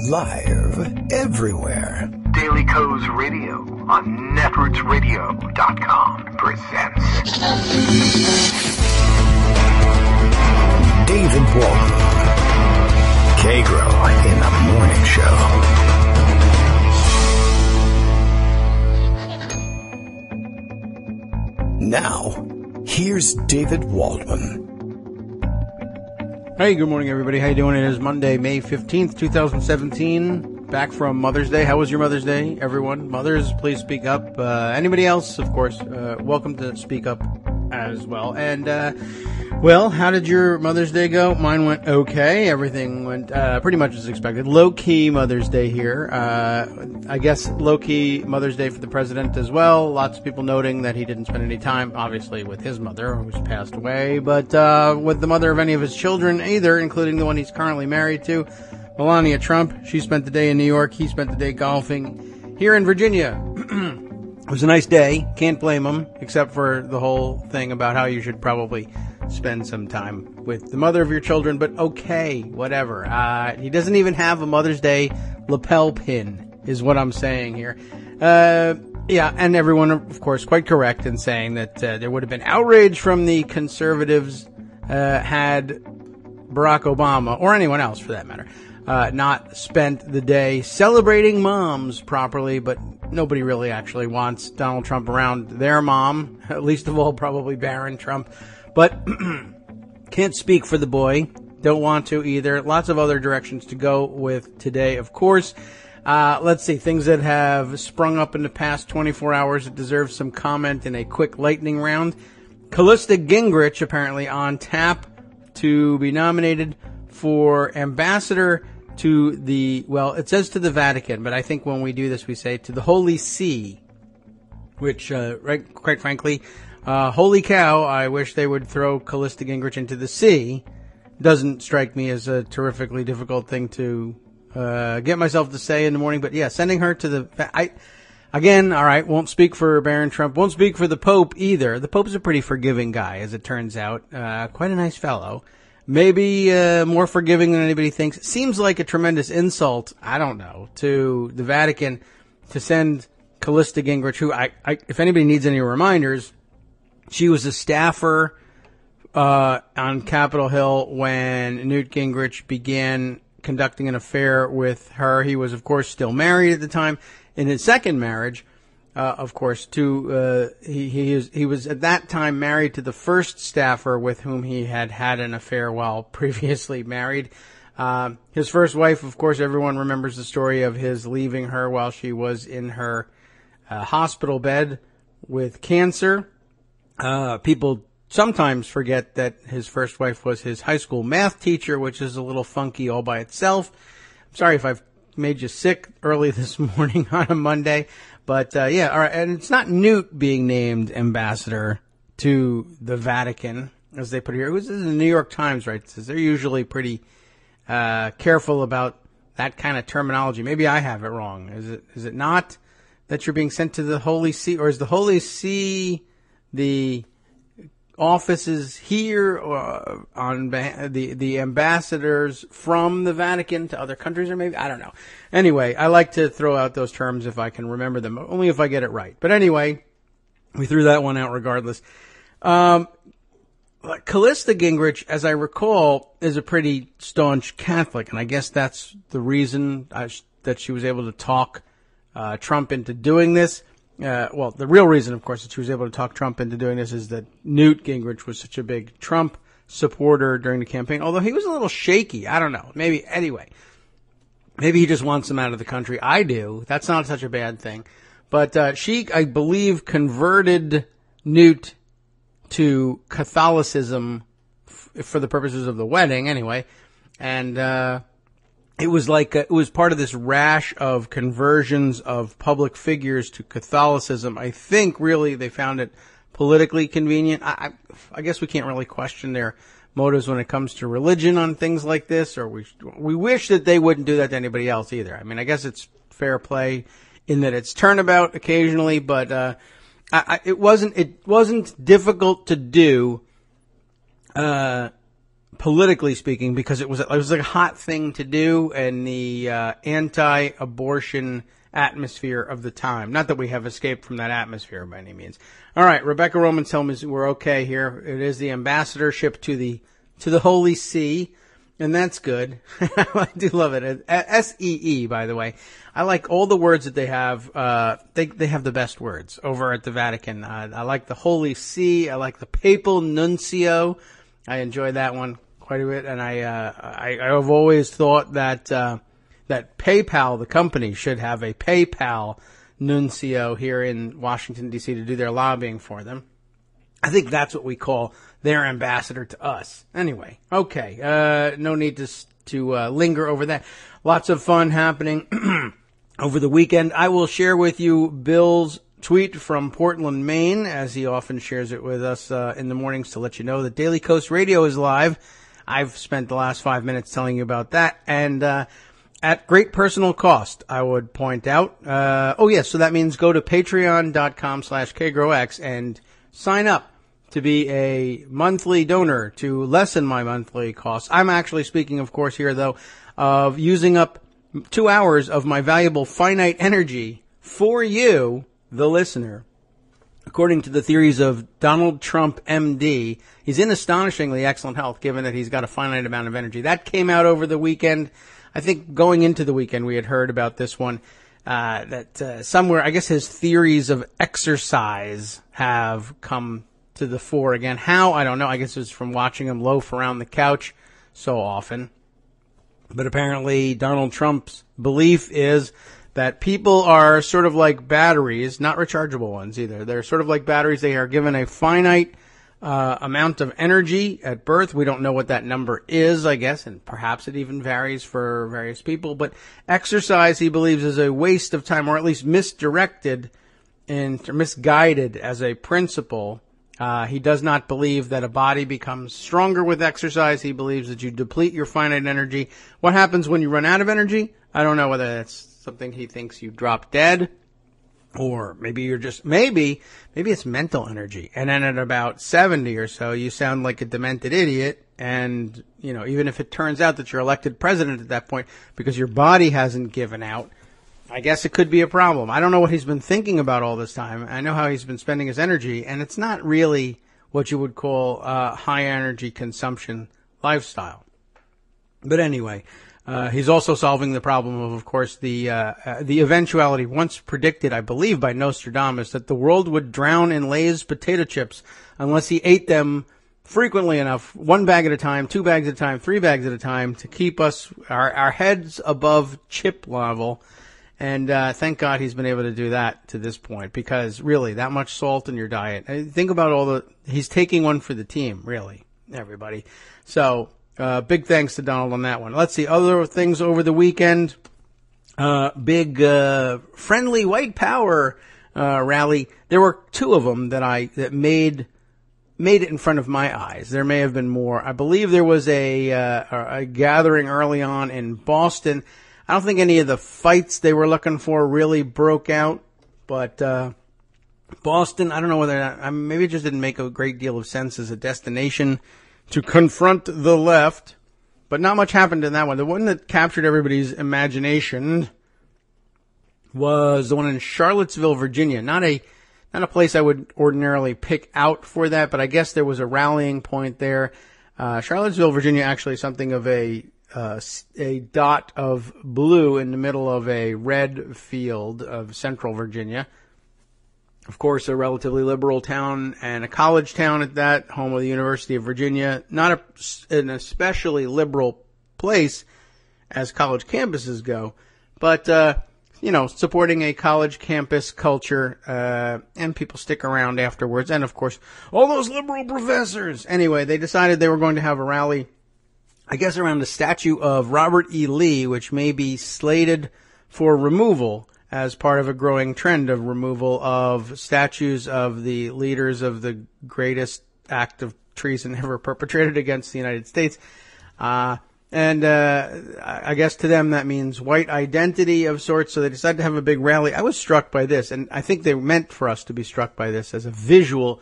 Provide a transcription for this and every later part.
Live everywhere. Daily Co's Radio on netrootsradio.com presents David Walton. Kagro in the Morning Show. Now, here's David Waldman. Hey, good morning, everybody. How you doing? It is Monday, May 15th, 2017. Back from Mother's Day. How was your Mother's Day, everyone? Mothers, please speak up. Anybody else, of course, welcome to speak up as well. And, well, how did your Mother's Day go? Mine went okay. Everything went pretty much as expected. Low-key Mother's Day here. I guess low-key Mother's Day for the president as well. Lots of people noting that he didn't spend any time, obviously, with his mother, who's passed away, but with the mother of any of his children either, including the one he's currently married to, Melania Trump. She spent the day in New York. He spent the day golfing here in Virginia. It was a nice day. Can't blame him, except for the whole thing about how you should probably spend some time with the mother of your children, but okay, whatever. He doesn't even have a Mother's Day lapel pin, is what I'm saying here. Yeah, and everyone, of course, quite correct in saying that there would have been outrage from the conservatives had Barack Obama, or anyone else for that matter, not spent the day celebrating moms properly, but nobody really actually wants Donald Trump around their mom, least of all probably Barron Trump. But can't speak for the boy. Don't want to either. Lots of other directions to go with today, of course. Let's see. Things that have sprung up in the past 24 hours that deserve some comment in a quick lightning round. Callista Gingrich apparently on tap to be nominated for ambassador to the, well, it says to the Vatican, but I think when we do this we say to the Holy See, which, right, quite frankly, holy cow, I wish they would throw Callista Gingrich into the sea. Doesn't strike me as a terrifically difficult thing to get myself to say in the morning. But yeah, sending her to the... Again, all right, won't speak for Barron Trump. Won't speak for the Pope either. The Pope's a pretty forgiving guy, as it turns out. Quite a nice fellow. Maybe more forgiving than anybody thinks. Seems like a tremendous insult, I don't know, to the Vatican to send Callista Gingrich, who, if anybody needs any reminders... She was a staffer on Capitol Hill when Newt Gingrich began conducting an affair with her. He was, of course, still married at the time. In his second marriage, of course, he was at that time married to the first staffer with whom he had had an affair while previously married. His first wife, of course, everyone remembers the story of his leaving her while she was in her hospital bed with cancer. People sometimes forget that his first wife was his high school math teacher, which is a little funky all by itself. I'm sorry if I've made you sick early this morning on a Monday, but yeah, all right. And it's not Newt being named ambassador to the Vatican, as they put it here. It was in the New York Times, right? It says they're usually pretty careful about that kind of terminology. Maybe I have it wrong. Is it not that you're being sent to the Holy See, or is the Holy See the offices here on the ambassadors from the Vatican to other countries, or maybe, I don't know. Anyway, I like to throw out those terms if I can remember them, only if I get it right. But anyway, we threw that one out regardless. Callista Gingrich, as I recall, is a pretty staunch Catholic, and I guess that's the reason that she was able to talk Trump into doing this. Well, the real reason, of course, that she was able to talk Trump into doing this is that Newt Gingrich was such a big Trump supporter during the campaign, although he was a little shaky. I don't know. Maybe, anyway, maybe he just wants him out of the country. I do. That's not such a bad thing. But she, I believe, converted Newt to Catholicism for the purposes of the wedding, anyway. And it was like it was part of this rash of conversions of public figures to Catholicism. I think really they found it politically convenient. I guess we can't really question their motives when it comes to religion on things like this, or we wish that they wouldn't do that to anybody else either. I mean, I guess it's fair play in that it's turnabout occasionally, but it wasn't difficult to do politically speaking, because it was like a hot thing to do in the anti-abortion atmosphere of the time. Not that we have escaped from that atmosphere by any means. All right, Rebecca Roman tells me we're okay here. It is the ambassadorship to the Holy See, and that's good. I do love it. SEE, by the way. I like all the words that they have. They have the best words over at the Vatican. I like the Holy See. I like the Papal Nuncio. I enjoy that one quite a bit, and I've always thought that that PayPal, the company, should have a PayPal nuncio here in Washington, D.C. to do their lobbying for them. I think that's what we call their ambassador to us. Anyway, okay, no need to linger over that. Lots of fun happening over the weekend. I will share with you Bill's tweet from Portland, Maine, as he often shares it with us in the mornings to let you know that Daily Coast Radio is live. I've spent the last 5 minutes telling you about that, and at great personal cost, I would point out. So that means go to patreon.com/KagroX and sign up to be a monthly donor to lessen my monthly costs. I'm actually speaking, of course, here, though, of using up 2 hours of my valuable finite energy for you, the listener. According to the theories of Donald Trump, MD, he's in astonishingly excellent health, given that he's got a finite amount of energy. That came out over the weekend. I think going into the weekend we had heard about this one, that somewhere, I guess his theories of exercise have come to the fore again. How? I don't know. I guess it was from watching him loaf around the couch so often. But apparently Donald Trump's belief is that people are sort of like batteries, not rechargeable ones either. They're sort of like batteries. They are given a finite amount of energy at birth. We don't know what that number is, I guess, and perhaps it even varies for various people. But exercise, he believes, is a waste of time, or at least misdirected and misguided as a principle. He does not believe that a body becomes stronger with exercise. He believes that you deplete your finite energy. What happens when you run out of energy? I don't know whether that's something he thinks you drop dead, or maybe you're just, maybe it's mental energy. And then at about 70 or so, you sound like a demented idiot. And, you know, even if it turns out that you're elected president at that point because your body hasn't given out, I guess it could be a problem. I don't know what he's been thinking about all this time. I know how he's been spending his energy, and it's not really what you would call a high energy consumption lifestyle. But anyway, he's also solving the problem of course, the eventuality once predicted, I believe, by Nostradamus, that the world would drown in Lay's potato chips unless he ate them frequently enough, 1 bag at a time, 2 bags at a time, 3 bags at a time, to keep us, our heads above chip level. And thank God he's been able to do that to this point, because really, that much salt in your diet. Think about he's taking one for the team, really, everybody. So, big thanks to Donald on that one. Let's see, other things over the weekend. Big friendly white power rally. There were 2 of them that made it in front of my eyes. There may have been more. I believe there was a gathering early on in Boston. I don't think any of the fights they were looking for really broke out, but Boston, I don't know whether maybe it just didn't make a great deal of sense as a destination to confront the left, but not much happened in that one. The one that captured everybody's imagination was the one in Charlottesville, Virginia. Not a place I would ordinarily pick out for that, but I guess there was a rallying point there. Charlottesville, Virginia, actually something of a dot of blue in the middle of a red field of central Virginia. Of course, a relatively liberal town and a college town at that, home of the University of Virginia. Not an especially liberal place as college campuses go, but, supporting a college campus culture, and people stick around afterwards. And of course, all those liberal professors. Anyway, they decided they were going to have a rally, I guess, around the statue of Robert E. Lee, which may be slated for removal as part of a growing trend of removal of statues of the leaders of the greatest act of treason ever perpetrated against the United States. I guess to them that means white identity of sorts, so they decided to have a big rally. I was struck by this, and I think they meant for us to be struck by this as a visual.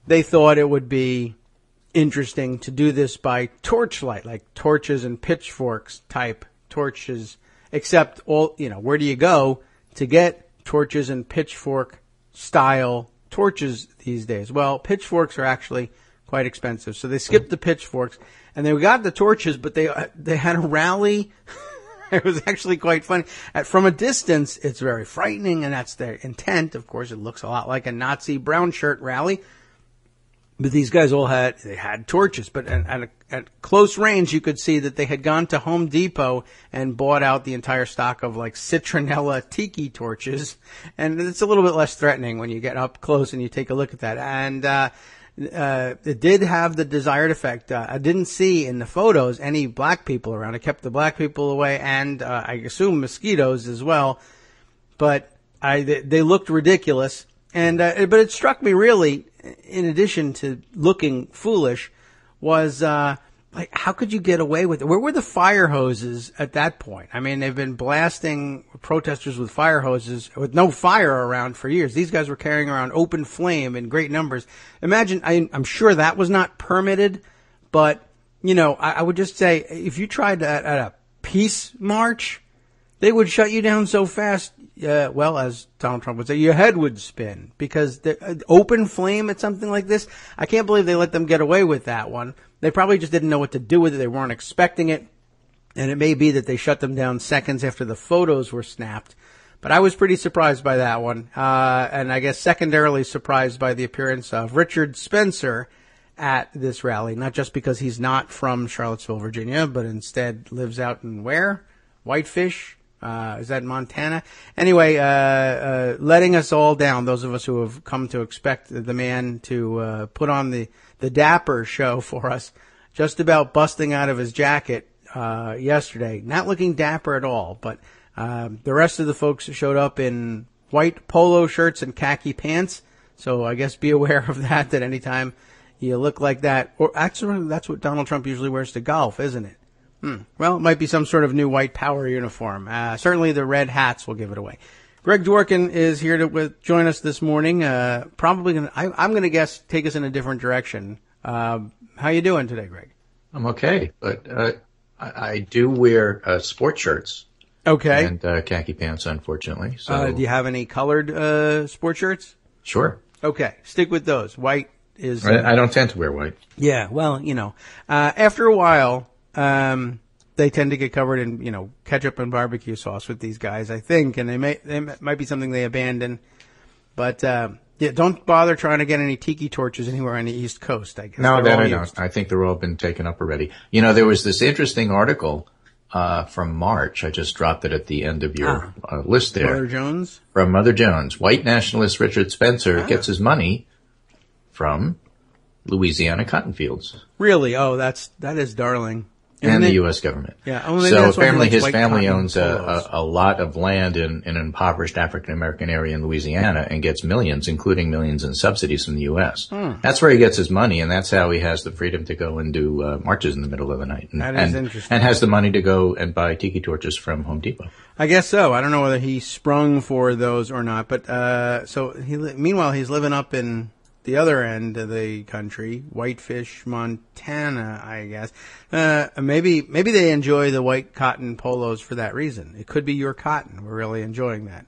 They thought it would be interesting to do this by torchlight, like torches and pitchforks type torches, except where do you go to get torches and pitchfork style torches these days? Well, pitchforks are actually quite expensive. So they skipped the pitchforks and they got the torches, but they had a rally. It was actually quite funny. From a distance, it's very frightening, and that's their intent. Of course, it looks a lot like a Nazi brown shirt rally. But these guys had torches, but at close range, you could see that they had gone to Home Depot and bought out the entire stock of like citronella tiki torches. And it's a little bit less threatening when you get up close and you take a look at that. And, it did have the desired effect. I didn't see in the photos any black people around. It kept the black people away and, I assume mosquitoes as well. But they looked ridiculous. And, but it struck me really, in addition to looking foolish, was, like, how could you get away with it? Where were the fire hoses at that point? I mean, they've been blasting protesters with fire hoses with no fire around for years. These guys were carrying around open flame in great numbers. Imagine, I'm sure that was not permitted, but, I would just say, if you tried that at a peace march, they would shut you down so fast, as Donald Trump would say, your head would spin. Because the open flame at something like this, I can't believe they let them get away with that one. They probably just didn't know what to do with it. They weren't expecting it. And it may be that they shut them down seconds after the photos were snapped. But I was pretty surprised by that one. And I guess secondarily surprised by the appearance of Richard Spencer at this rally. Not just because he's not from Charlottesville, Virginia, but instead lives out in where? Whitefish? Is that Montana? Anyway, letting us all down, those of us who have come to expect the man to put on the dapper show for us, just about busting out of his jacket yesterday. Not looking dapper at all, but the rest of the folks showed up in white polo shirts and khaki pants, so I guess be aware of that anytime you look like that. Or actually, that's what Donald Trump usually wears to golf, isn't it? Well, it might be some sort of new white power uniform. Certainly the red hats will give it away. Greg Dworkin is here to join us this morning. Probably I'm going to guess, take us in a different direction. How you doing today, Greg? I'm okay, but I do wear sport shirts. Okay. And khaki pants, unfortunately. So do you have any colored sport shirts? Sure. Okay, stick with those. White is... I don't tend to wear white. Yeah, well, after a while... they tend to get covered in, ketchup and barbecue sauce with these guys, I think, and they might be something they abandon. But, don't bother trying to get any tiki torches anywhere on the East Coast, I guess. No, that I don't. I think they're all been taken up already. There was this interesting article, from March. I just dropped it at the end of your list there. Mother Jones? From Mother Jones. White nationalist Richard Spencer gets his money from Louisiana cotton fields. Really? Oh, that is darling. And the U.S. government. Yeah. So apparently his family owns a lot of land in an impoverished African-American area in Louisiana and gets millions, including millions in subsidies from the U.S. That's where he gets his money, and that's how he has the freedom to go and do marches in the middle of the night. That is interesting. And has the money to go and buy tiki torches from Home Depot. I guess so. I don't know whether he sprung for those or not. But meanwhile, he's living up in... the other end of the country, Whitefish, Montana, I guess. Maybe they enjoy the white cotton polos for that reason. It could be your cotton. We're really enjoying that.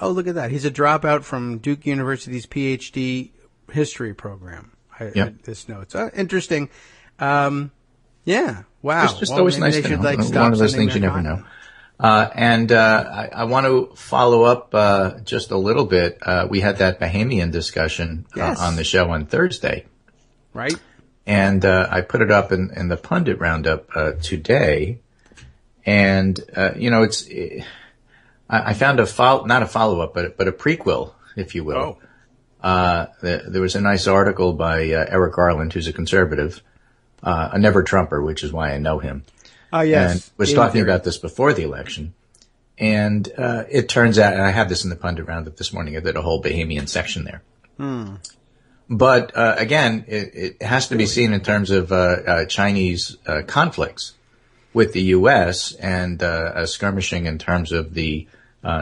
Look at that. He's a dropout from Duke University's PhD history program. This notes. Interesting. Yeah. Wow. Just always nice to know. One of those things you never know. I want to follow up, just a little bit. We had that Bahamian discussion on the show on Thursday. Right. And, I put it up in the pundit roundup, today. And, I found not a follow up, but a prequel, if you will. There was a nice article by, Eric Garland, who's a conservative, a never Trumper, which is why I know him. Yes. And was talking about this before the election. And it turns out, and I have this in the pundit roundup this morning, I did a whole Bahamian section there. But again, it has to be seen in terms of Chinese conflicts with the U.S. and skirmishing in terms of the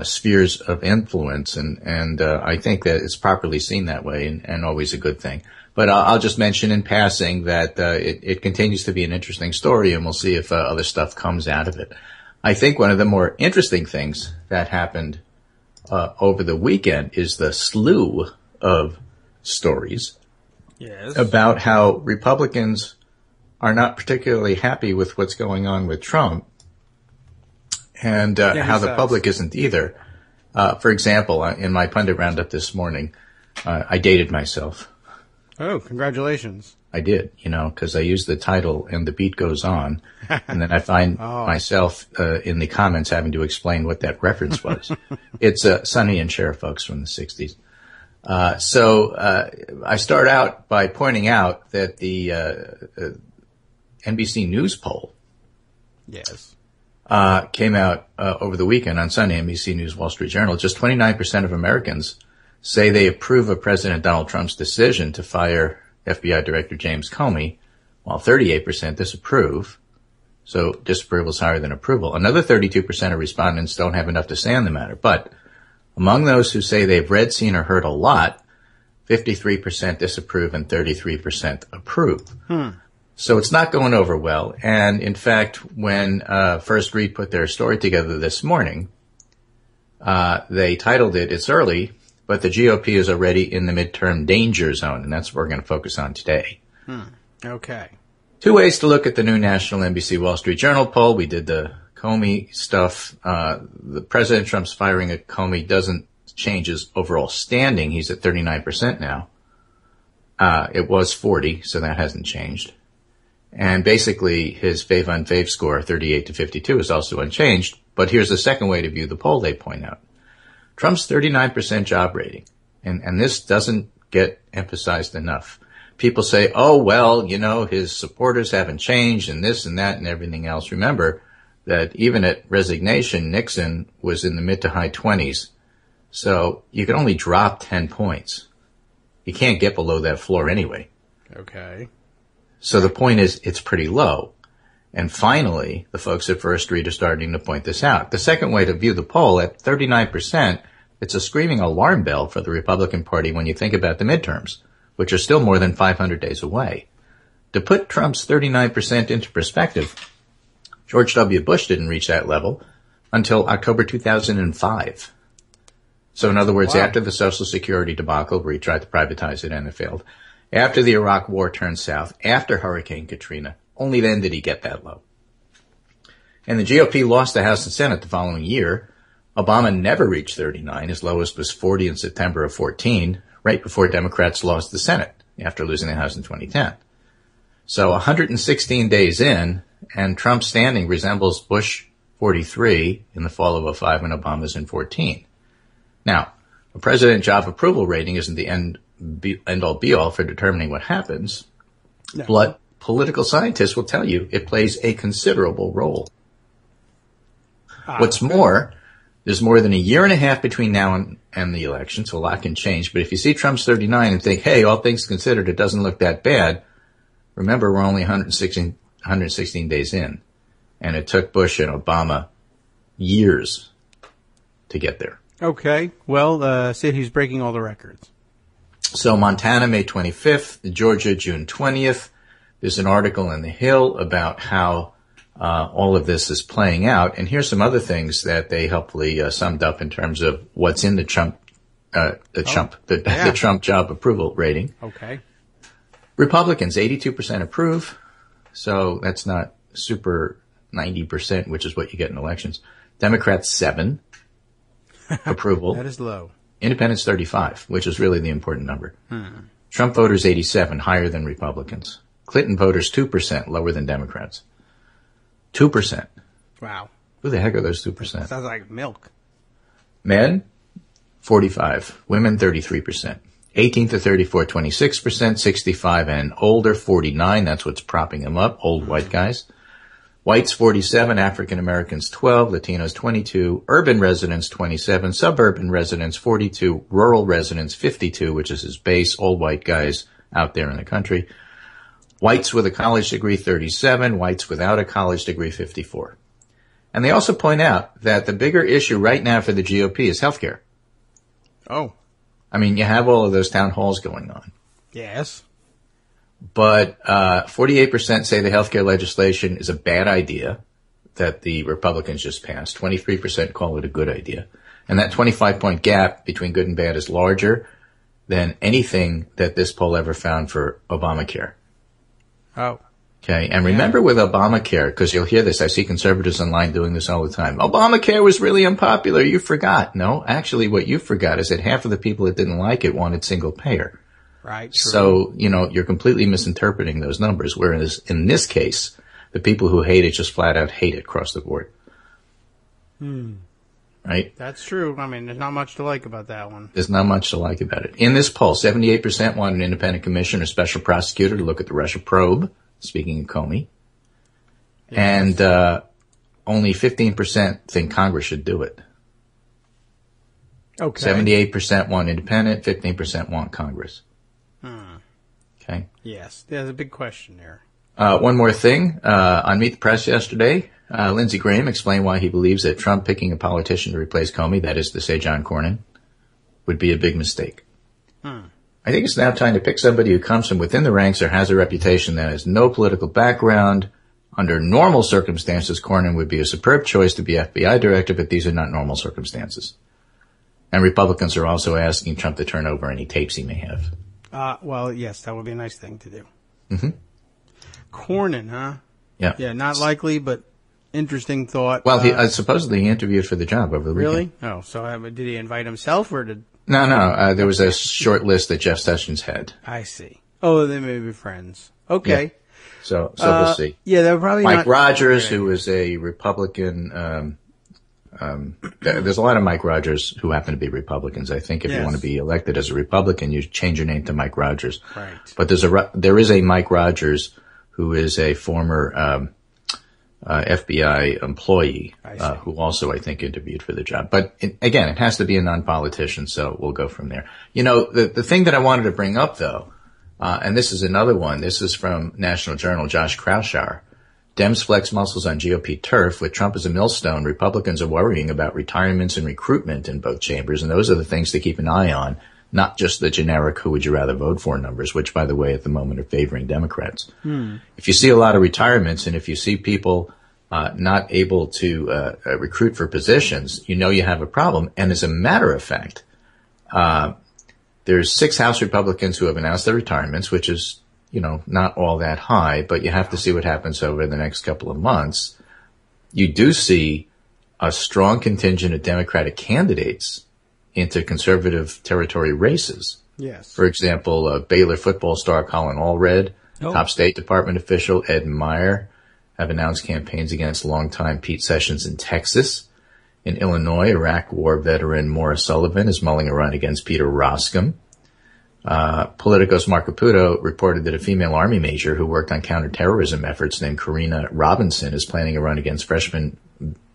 spheres of influence. And I think that it's properly seen that way and always a good thing. But I'll just mention in passing that it continues to be an interesting story, and we'll see if other stuff comes out of it. I think one of the more interesting things that happened over the weekend is the slew of stories about how Republicans are not particularly happy with what's going on with Trump, and how the public isn't either. For example, in my pundit roundup this morning, I dated myself. Oh, congratulations. I did, because I used the title and the beat goes on, and then I find myself in the comments having to explain what that reference was. It's Sonny and Cher, folks, from the 60s. So I start out by pointing out that the NBC News poll came out over the weekend on Sunday, NBC News, Wall Street Journal. Just 29% of Americans say they approve of President Donald Trump's decision to fire FBI Director James Comey, while 38% disapprove. So disapproval is higher than approval. Another 32% of respondents don't have enough to say on the matter. But among those who say they've read, seen, or heard a lot, 53% disapprove and 33% approve. So it's not going over well. And in fact, when First Read put their story together this morning, they titled it, "It's Early, but the GOP is already in the midterm danger zone," and that's what we're going to focus on today. Okay. Two ways to look at the new national NBC Wall Street Journal poll. We did the Comey stuff. The President Trump's firing of Comey doesn't change his overall standing. He's at 39% now. It was 40, so that hasn't changed. And basically his fave-unfave score, 38 to 52, is also unchanged. But here's the second way to view the poll, they point out. Trump's 39% job rating, and this doesn't get emphasized enough. People say, oh, well, his supporters haven't changed and this and that and everything else. Remember that even at resignation, Nixon was in the mid to high 20s. So you can only drop 10 points. You can't get below that floor anyway. Okay. So the point is, it's pretty low. And finally, the folks at First Read are starting to point this out. The second way to view the poll, at 39%, it's a screaming alarm bell for the Republican Party when you think about the midterms, which are still more than 500 days away. To put Trump's 39% into perspective, George W. Bush didn't reach that level until October 2005. So in other words, after the Social Security debacle, where he tried to privatize it and it failed, after the Iraq War turned south, after Hurricane Katrina, only then did he get that low. And the GOP lost the House and Senate the following year. Obama never reached 39. His lowest was 40 in September of 14, right before Democrats lost the Senate after losing the House in 2010. So 116 days in, and Trump's standing resembles Bush 43 in the fall of 05 and Obama's in 14. Now, a president job approval rating isn't the end-all be-all for determining what happens, but political scientists will tell you it plays a considerable role. What's more, there's more than a year and a half between now and the election, so a lot can change. But if you see Trump's 39 and think, hey, all things considered, it doesn't look that bad, remember we're only 116 days in. And it took Bush and Obama years to get there. Okay. Well, Sid, he's breaking all the records. So Montana, May 25th, Georgia, June 20th. There's an article in The Hill about how all of this is playing out. And here's some other things that they helpfully summed up in terms of what's in the Trump job approval rating. Okay. Republicans, 82% approve. So that's not super 90%, which is what you get in elections. Democrats, 7 approval. That is low. Independents, 35, which is really the important number. Trump voters, 87, higher than Republicans. Clinton voters, 2%, lower than Democrats. 2%. Wow. Who the heck are those 2%? Sounds like milk. Men, 45. Women, 33%. 18 to 34, 26%. 65 and older, 49. That's what's propping them up. Old white guys. Whites, 47. African Americans, 12. Latinos, 22. Urban residents, 27. Suburban residents, 42. Rural residents, 52, which is his base. Old white guys out there in the country. Whites with a college degree, 37. Whites without a college degree, 54. And they also point out that the bigger issue right now for the GOP is healthcare. Oh. I mean, you have all of those town halls going on. Yes. But 48% say the healthcare legislation is a bad idea that the Republicans just passed. 23% call it a good idea. And that 25-point gap between good and bad is larger than anything that this poll ever found for Obamacare. Oh. Okay, and remember with Obamacare, because you'll hear this, I see conservatives online doing this all the time. Obamacare was really unpopular. You forgot. No, actually what you forgot is that half of the people that didn't like it wanted single payer. Right. True. So, you're completely misinterpreting those numbers, whereas in this case, the people who hate it just flat out hate it across the board. Right? That's true. I mean, there's not much to like about that one. There's not much to like about it. In this poll, 78% want an independent commission or special prosecutor to look at the Russia probe, speaking of Comey. Yes. And only 15% think Congress should do it. Okay. 78% want independent, 15% want Congress. Okay. Yes, there's a big question there. One more thing. On Meet the Press yesterday, Lindsey Graham explained why he believes that Trump picking a politician to replace Comey, that is to say John Cornyn, would be a big mistake. I think it's now time to pick somebody who comes from within the ranks or has a reputation that has no political background. Under normal circumstances, Cornyn would be a superb choice to be FBI director, but these are not normal circumstances. And Republicans are also asking Trump to turn over any tapes he may have. Well, yes, that would be a nice thing to do. Mm-hmm. Cornyn, huh? Yeah. Yeah, not likely, but interesting thought. Well, he supposedly he interviewed for the job over the weekend. Really? Oh, so did he invite himself or did... No. There was a short list that Jeff Sessions had. I see. Oh, they may be friends. Okay. Yeah. So we'll see. Yeah, they're probably Mike Rogers, who is a Republican. There's a lot of Mike Rogers who happen to be Republicans. I think if you want to be elected as a Republican, you change your name to Mike Rogers. Right. But there is a Mike Rogers who is a former FBI employee who also, I think, interviewed for the job. But again, it has to be a non-politician, so we'll go from there. The thing that I wanted to bring up, though, and this is another one. This is from National Journal, Josh Kraushaar. Dems flex muscles on GOP turf. With Trump as a millstone, Republicans are worrying about retirements and recruitment in both chambers, and those are the things to keep an eye on, not just the generic who would you rather vote for numbers, which, by the way, at the moment are favoring Democrats. If you see a lot of retirements and if you see people not able to recruit for positions, you have a problem. And as a matter of fact, there's 6 House Republicans who have announced their retirements, which is not all that high, but you have to see what happens over the next couple of months. You do see a strong contingent of Democratic candidates into conservative territory races. Yes. For example, Baylor football star Colin Allred, top State Department official Ed Meyer have announced campaigns against longtime Pete Sessions in Texas. In Illinois, Iraq War veteran Maura Sullivan is mulling a run against Peter Roskam. Politico's Mark Caputo reported that a female Army major who worked on counterterrorism efforts named Karina Robinson is planning a run against freshman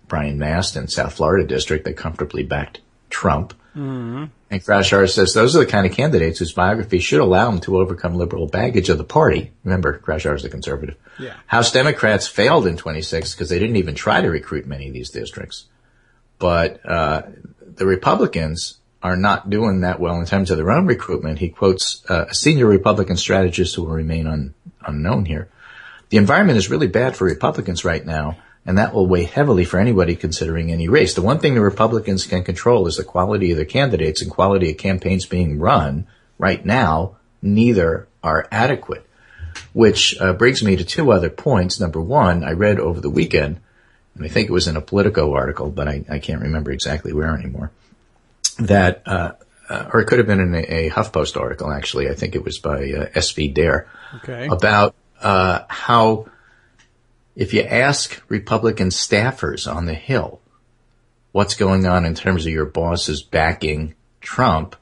Brian Mast in South Florida district that comfortably backed Trump. Mm-hmm. And Kraushaar says those are the kind of candidates whose biography should allow them to overcome liberal baggage of the party. Remember, Kraushaar is a conservative. Yeah. House Democrats failed in 26 because they didn't even try to recruit many of these districts. But the Republicans are not doing that well in terms of their own recruitment. He quotes a senior Republican strategist who will remain unknown here. The environment is really bad for Republicans right now, and that will weigh heavily for anybody considering any race. The one thing the Republicans can control is the quality of their candidates and quality of campaigns being run. Right now, neither are adequate, which brings me to 2 other points. Number one, I read over the weekend, and I think it was in a Politico article, but I can't remember exactly where anymore, that, or it could have been in a HuffPost article, actually. I think it was by S.V. Dare. Okay. About how if you ask Republican staffers on the Hill what's going on in terms of your bosses backing Trump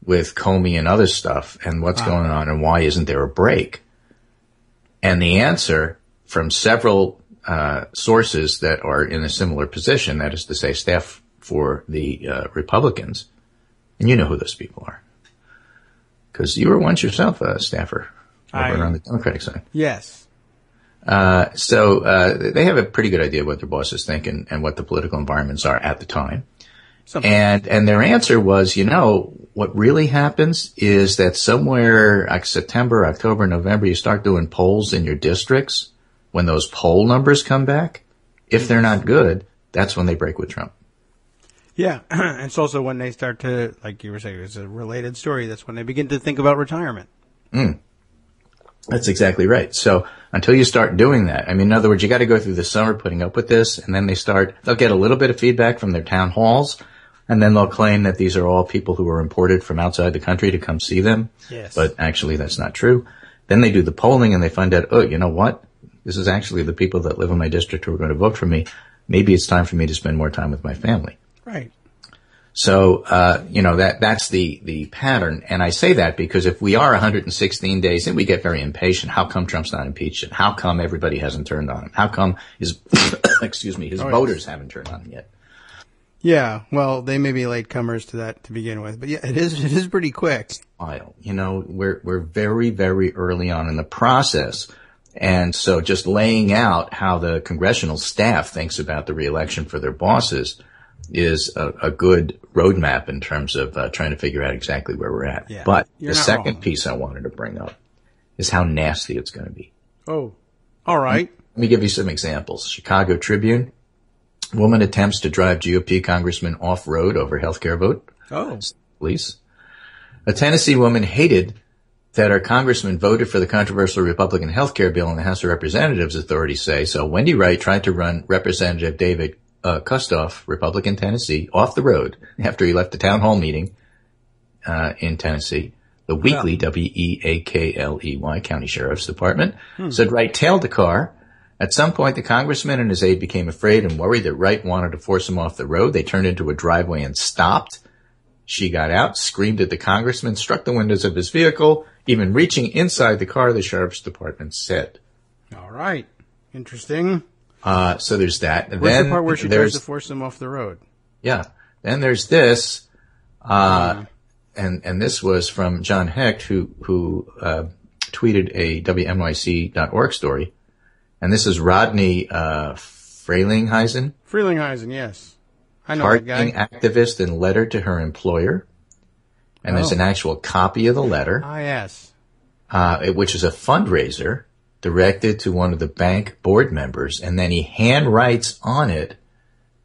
with Comey and other stuff and what's going on and why isn't there a break? And the answer from several sources that are in a similar position, that is to say staff for the Republicans, and you know who those people are, because you were once yourself a staffer over on the Democratic side. Yes. So they have a pretty good idea of what their bosses think and what the political environments are at the time. And their answer was, what really happens is that somewhere like September, October, November, you start doing polls in your districts. When those poll numbers come back, if they're not good, that's when they break with Trump. Yeah, it's also when they start to, like you were saying, it's a related story. That's when they begin to think about retirement. That's exactly right. So until you start doing that, in other words, you got to go through the summer putting up with this, and then they'll get a little bit of feedback from their town halls, and then they'll claim that these are all people who were imported from outside the country to come see them. Yes. But actually that's not true. Then they do the polling and they find out, oh, you know what? This is actually the people that live in my district who are going to vote for me. Maybe it's time for me to spend more time with my family. Right. So, that's the pattern. And I say that because if we are 116 days, then we get very impatient. How come Trump's not impeached? How come everybody hasn't turned on him? How come his voters haven't turned on him yet? Yeah. Well, they may be latecomers to that to begin with, but yeah, it is pretty quick. We're very, very early on in the process. And so just laying out how the congressional staff thinks about the reelection for their bosses is a good roadmap in terms of trying to figure out exactly where we're at. Yeah, but the second piece I wanted to bring up is how nasty it's going to be. Oh, all right. Let me give you some examples. Chicago Tribune, woman attempts to drive GOP congressman off-road over healthcare vote. Oh. Police. A Tennessee woman hated that our congressman voted for the controversial Republican healthcare bill in the House of Representatives, authorities say. So Wendy Wright tried to run Representative David Kustoff, Republican Tennessee, off the road after he left the town hall meeting in Tennessee. The weekly WEAKLEY County Sheriff's Department said Wright tailed the car. At some point, the congressman and his aide became afraid and worried that Wright wanted to force him off the road. They turned into a driveway and stopped. She got out, screamed at the congressman, struck the windows of his vehicle, even reaching inside the car, the Sheriff's Department said. All right. Interesting. So there's that. And Where's then the part where she tries to force him off the road? Yeah. Then there's this, and this was from John Hecht, who tweeted a WNYC.org story. And this is Rodney, Frelinghuysen. Frelinghuysen, yes. I know that guy. Targeting activist in letter to her employer. And there's an actual copy of the letter. Ah, yes. Which is a fundraiser directed to one of the bank board members, and then he hand writes on it,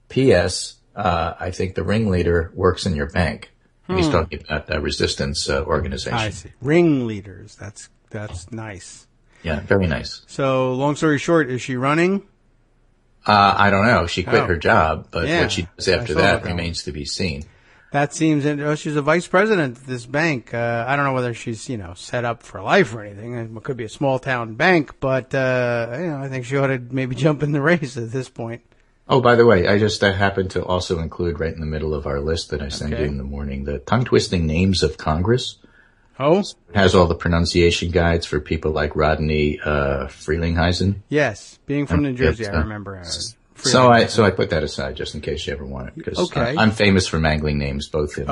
P.S., I think the ringleader works in your bank. And he's talking about a resistance organization. I see. Ringleaders. That's nice. Yeah, very nice. So, long story short, is she running? I don't know. She quit her job, but Yeah, what she does after that remains to be seen. That seems, she's a vice president of this bank. I don't know whether she's, set up for life or anything. It could be a small town bank, but, I think she ought to maybe jump in the race at this point. Oh, by the way, I just happened to also include right in the middle of our list that I send you in the morning, the tongue-twisting names of Congress. Oh? It has all the pronunciation guides for people like Rodney Frelinghuysen. Yes, being from New Jersey, I remember. So I put that aside just in case you ever want it, because I'm famous for mangling names both in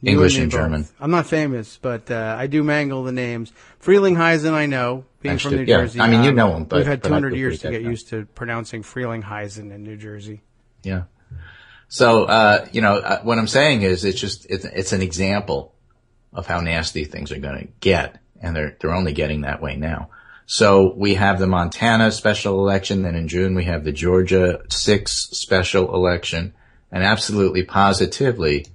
English and German. I'm not famous, but I do mangle the names. Frelinghuysen, I know, being from New Jersey. I mean, you know him, but we've had 200 years to get used to pronouncing Frelinghuysen in New Jersey. Yeah. So, what I'm saying is it's an example of how nasty things are going to get, and they're only getting that way now. So we have the Montana special election, then in June we have the Georgia 6 special election, and absolutely positively,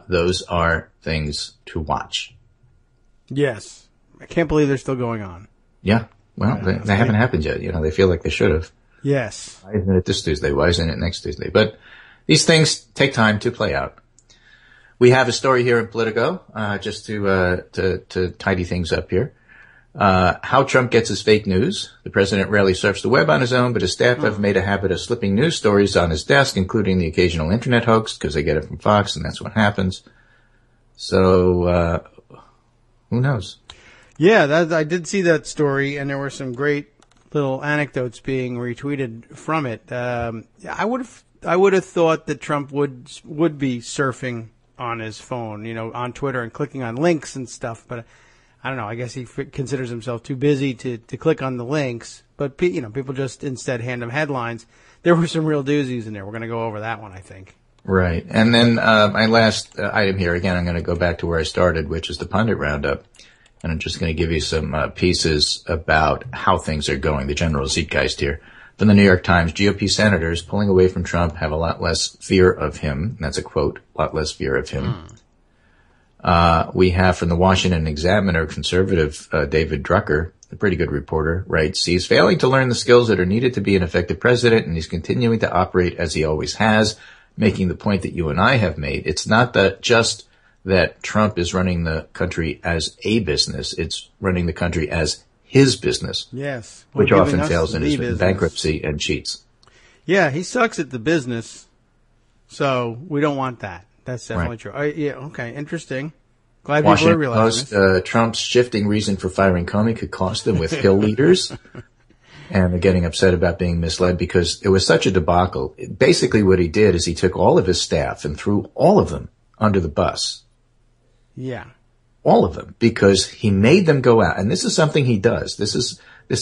those are things to watch. Yes. I can't believe they're still going on. Yeah. Well, they haven't happened yet. They feel like they should have. Yes. Why isn't it this Tuesday? Why isn't it next Tuesday? But these things take time to play out. We have a story here in Politico, just to tidy things up here. How Trump gets his fake news. The president rarely surfs the web on his own, but his staff have made a habit of slipping news stories on his desk, including the occasional internet hoax, because they get it from Fox, and that's what happens. So, who knows? Yeah, I did see that story, and there were some great little anecdotes being retweeted from it. I would have thought that Trump would be surfing on his phone, on Twitter and clicking on links and stuff, but I don't know. I guess he considers himself too busy to click on the links. But, people just instead hand him headlines. There were some real doozies in there. We're going to go over that one, I think. Right. And then my last item here, again, I'm going to go back to where I started, which is the pundit roundup. And I'm just going to give you some pieces about how things are going, the general zeitgeist here. From the New York Times, GOP senators pulling away from Trump have a lot less fear of him. And that's a quote, a lot less fear of him. We have from the Washington Examiner, conservative David Drucker, a pretty good reporter, writes, he's failing to learn the skills that are needed to be an effective president, and he's continuing to operate as he always has, making the point that you and I have made. It's not just that Trump is running the country as a business. It's running the country as his business. Yes. Which often fails in his bankruptcy and cheats. Yeah, he sucks at the business, so we don't want that. That's definitely true. Yeah, okay, interesting. Glad people are realizing this. Trump's shifting reason for firing Comey could cost them with Hill leaders. And they're getting upset about being misled because it was such a debacle. Basically what he did is he took all of his staff and threw all of them under the bus. Yeah. All of them, because he made them go out. And this is something he does. This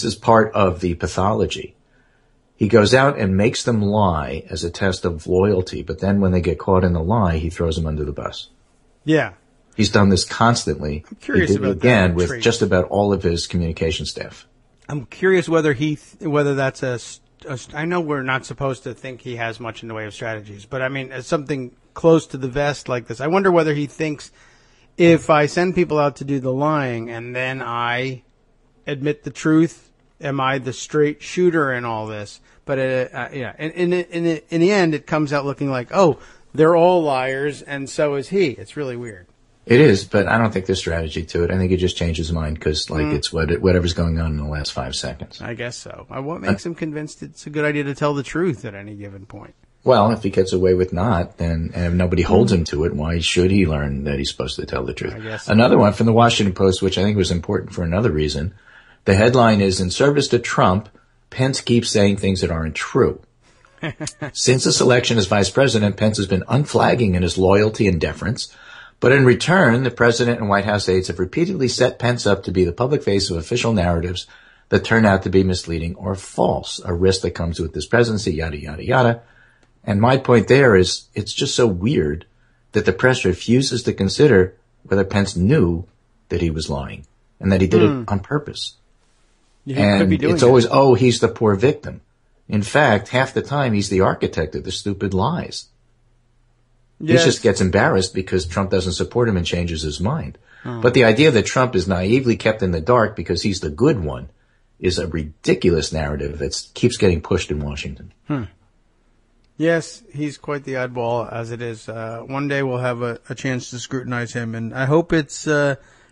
is part of the pathology. He goes out and makes them lie as a test of loyalty, but then when they get caught in the lie, he throws them under the bus. Yeah. He's done this constantly. I'm curious about again that with trait. Just about all of his communication staff. I'm curious whether that's I know we're not supposed to think he has much in the way of strategies, but I mean, as something close to the vest like this, I wonder whether he thinks if I send people out to do the lying and then I admit the truth, am I the straight shooter in all this? But yeah, in the end, it comes out looking like, oh, they're all liars, and so is he. It's really weird. It is, but I don't think there's strategy to it. I think he just changed his mind because, it's whatever's going on in the last 5 seconds. I guess so. What makes him convinced it's a good idea to tell the truth at any given point? Well, if he gets away with not, then and if nobody holds him to it, why should he learn that he's supposed to tell the truth? I guess so. Another one from the Washington Post, which I think was important for another reason. The headline is, in service to Trump, Pence keeps saying things that aren't true. Since his election as vice president, Pence has been unflagging in his loyalty and deference. But in return, the president and White House aides have repeatedly set Pence up to be the public face of official narratives that turn out to be misleading or false, a risk that comes with this presidency, yada, yada, yada. And my point there is it's just so weird that the press refuses to consider whether Pence knew that he was lying and that he did it on purpose. Yeah, and it's always, he's the poor victim. In fact, half the time he's the architect of the stupid lies. Yes. He just gets embarrassed because Trump doesn't support him and changes his mind. But the idea that Trump is naively kept in the dark because he's the good one is a ridiculous narrative that keeps getting pushed in Washington. Yes, he's quite the oddball as it is. One day we'll have a chance to scrutinize him, and I hope it's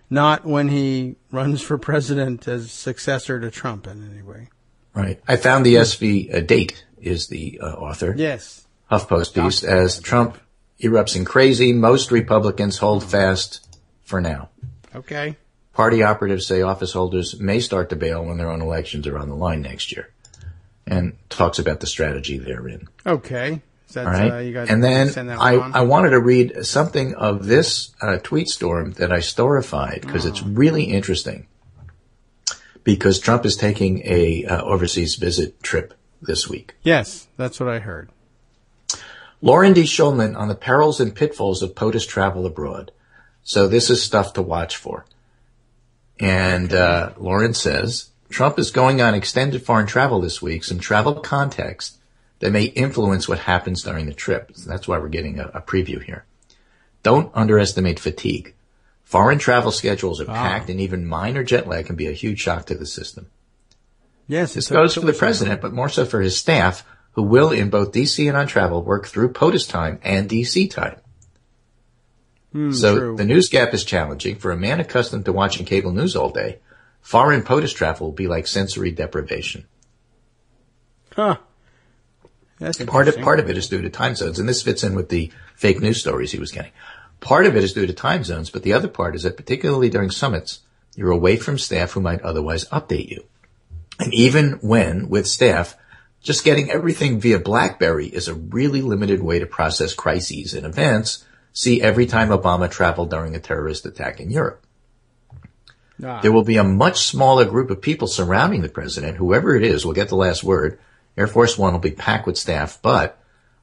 not when he runs for president as successor to Trump in any way. Right. I found the SV Date is the author. Yes. HuffPost piece. As Trump erupts in crazy, most Republicans hold fast for now. Okay. Party operatives say office holders may start to bail when their own elections are on the line next year. And talks about the strategy therein. Okay. So that's, all right. You got and then send that one on? I wanted to read something of this tweet storm that I storified because it's really interesting. Because Trump is taking a overseas visit trip this week. Yes, that's what I heard. Lauren D. Schulman on the perils and pitfalls of POTUS travel abroad. So this is stuff to watch for. And Lauren says, Trump is going on extended foreign travel this week, some travel context that may influence what happens during the trip. So that's why we're getting a preview here. Don't underestimate fatigue. Foreign travel schedules are packed, and even minor jet lag can be a huge shock to the system. Yes, this goes for the president, but more so for his staff, who will, in both D.C. and on travel, work through POTUS time and D.C. time. So true. The news gap is challenging. For a man accustomed to watching cable news all day, foreign POTUS travel will be like sensory deprivation. Huh. That's Part of it is due to time zones, and this fits in with the fake news stories he was getting. Part of it is due to time zones, but the other part is that particularly during summits, you're away from staff who might otherwise update you. And even when with staff, just getting everything via BlackBerry is a really limited way to process crises and events. See every time Obama traveled during a terrorist attack in Europe. There will be a much smaller group of people surrounding the president. Whoever it is will get the last word. Air Force One will be packed with staff, but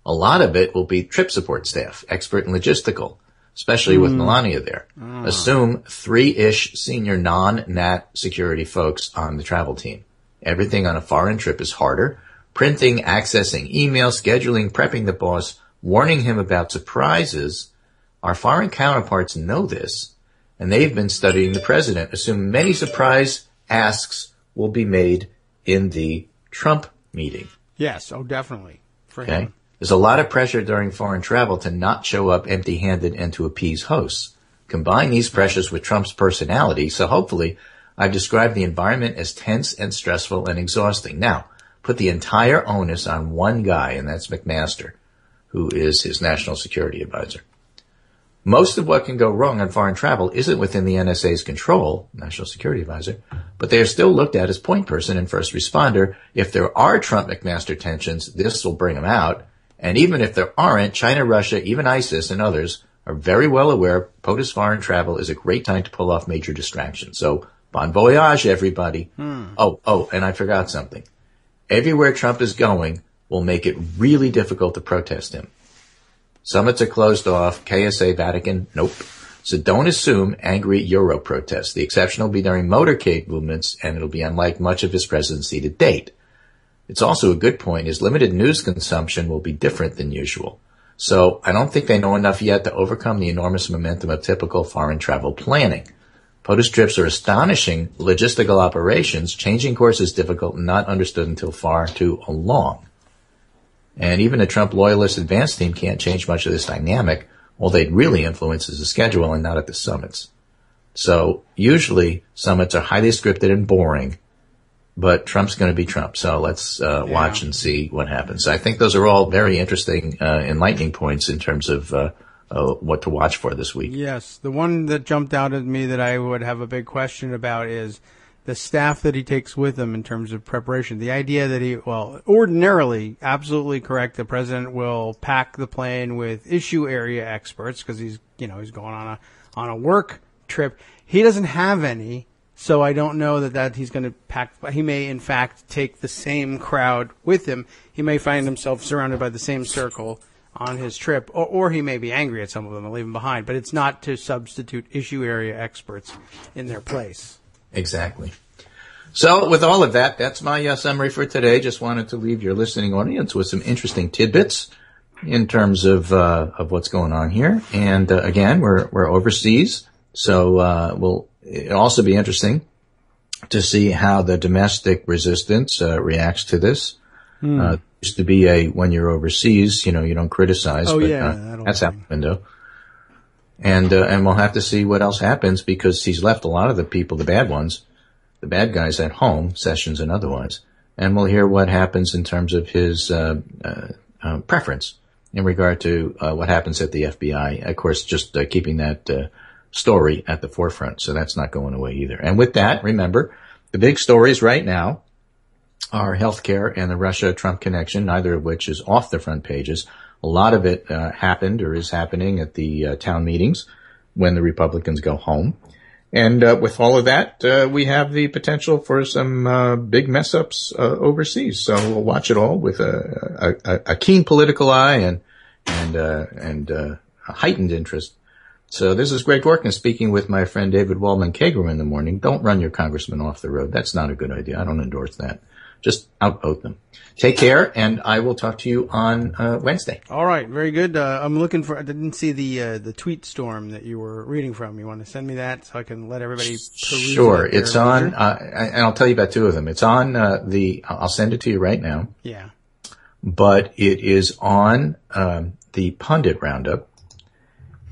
A lot of it will be trip support staff, expert in logistical, especially with Melania there. Assume 3-ish senior non-NAT security folks on the travel team. Everything on a foreign trip is harder. Printing, accessing email, scheduling, prepping the boss, warning him about surprises. Our foreign counterparts know this, and they've been studying the president. Assume many surprise asks will be made in the Trump meeting. Yes, definitely. For him. There's a lot of pressure during foreign travel to not show up empty-handed and to appease hosts. Combine these pressures with Trump's personality, so hopefully I've described the environment as tense and stressful and exhausting. Now, put the entire onus on one guy, and that's McMaster, who is his national security advisor. Most of what can go wrong on foreign travel isn't within the NSA's control, national security advisor, but they are still looked at as point person and first responder. If there are Trump-McMaster tensions, this will bring them out. And even if there aren't, China, Russia, even ISIS and others are very well aware POTUS foreign travel is a great time to pull off major distractions. So, bon voyage, everybody. Oh, and I forgot something. Everywhere Trump is going will make it really difficult to protest him. Summits are closed off. KSA, Vatican, nope. So don't assume angry Euro protests. The exception will be during motorcade movements, and it'll be unlike much of his presidency to date. It's also a good point is limited news consumption will be different than usual. So I don't think they know enough yet to overcome the enormous momentum of typical foreign travel planning. POTUS trips are astonishing logistical operations. Changing course is difficult and not understood until far too along. And even a Trump loyalist advance team can't change much of this dynamic. All they'd really influence is the schedule and not at the summits. So usually summits are highly scripted and boring, but Trump's going to be Trump. So let's watch and see what happens. I think those are all very interesting, enlightening points in terms of what to watch for this week. Yes. The one that jumped out at me that I would have a big question about is the staff that he takes with him in terms of preparation. The idea that ordinarily, absolutely correct, the president will pack the plane with issue area experts because he's going on a work trip. He doesn't have any, so I don't know that he's going to pack. He may, in fact, take the same crowd with him. He may find himself surrounded by the same circle on his trip, or he may be angry at some of them and leave them behind. But it's not to substitute issue area experts in their place. Exactly. So with all of that, that's my summary for today. Just wanted to leave your listening audience with some interesting tidbits in terms of what's going on here. And again, we're overseas, so it'll also be interesting to see how the domestic resistance reacts to this. Used to be when you're overseas, you don't criticize. Oh, but, yeah, that's out the window. And we'll have to see what else happens because he's left a lot of the people, the bad ones, the bad guys at home, Sessions and otherwise. And we'll hear what happens in terms of his preference in regard to what happens at the FBI. Of course, just keeping that story at the forefront. So that's not going away either. And with that, remember, the big stories right now are healthcare and the Russia-Trump connection, neither of which is off the front pages. A lot of it happened or is happening at the town meetings when the Republicans go home. And with all of that, we have the potential for some big mess-ups overseas. So we'll watch it all with a keen political eye and a heightened interest. So this is Greg Dworkin speaking with my friend David Waldman Kagro in the morning. Don't run your congressman off the road. That's not a good idea. I don't endorse that. Just outvote them. Take care, and I will talk to you on Wednesday. All right, very good. I'm looking for. I didn't see the tweet storm that you were reading from. You want to send me that so I can let everybody peruse Sure, it's on, and I'll tell you about two of them. It's on I'll send it to you right now. Yeah. But it is on the Pundit Roundup,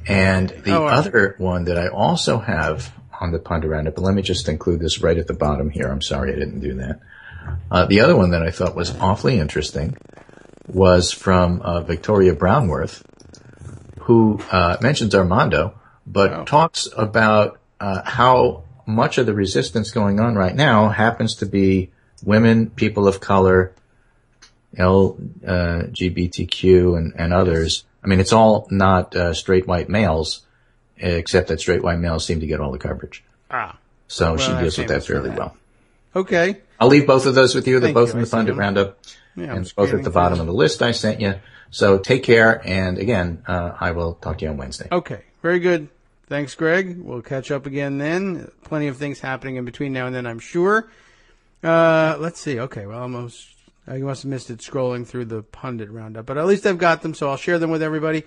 and the other one that I also have on the Pundit Roundup. But let me just include this right at the bottom here. I'm sorry I didn't do that. The other one that I thought was awfully interesting was from Victoria Brownworth, who mentions Armando, but talks about how much of the resistance going on right now happens to be women, people of color, LGBTQ, and others. I mean, it's all not straight white males, except that straight white males seem to get all the coverage. So she deals with that fairly well. Okay. I'll leave both of those with you. They're Thank both you. in I the see Pundit them. Roundup. Yeah, And both at the bottom of the list I sent you. So take care. And again, I will talk to you on Wednesday. Okay. Very good. Thanks, Greg. We'll catch up again then. Plenty of things happening in between now and then, I'm sure. Let's see. Okay. Well, I must have missed it scrolling through the Pundit Roundup, but at least I've got them, so I'll share them with everybody,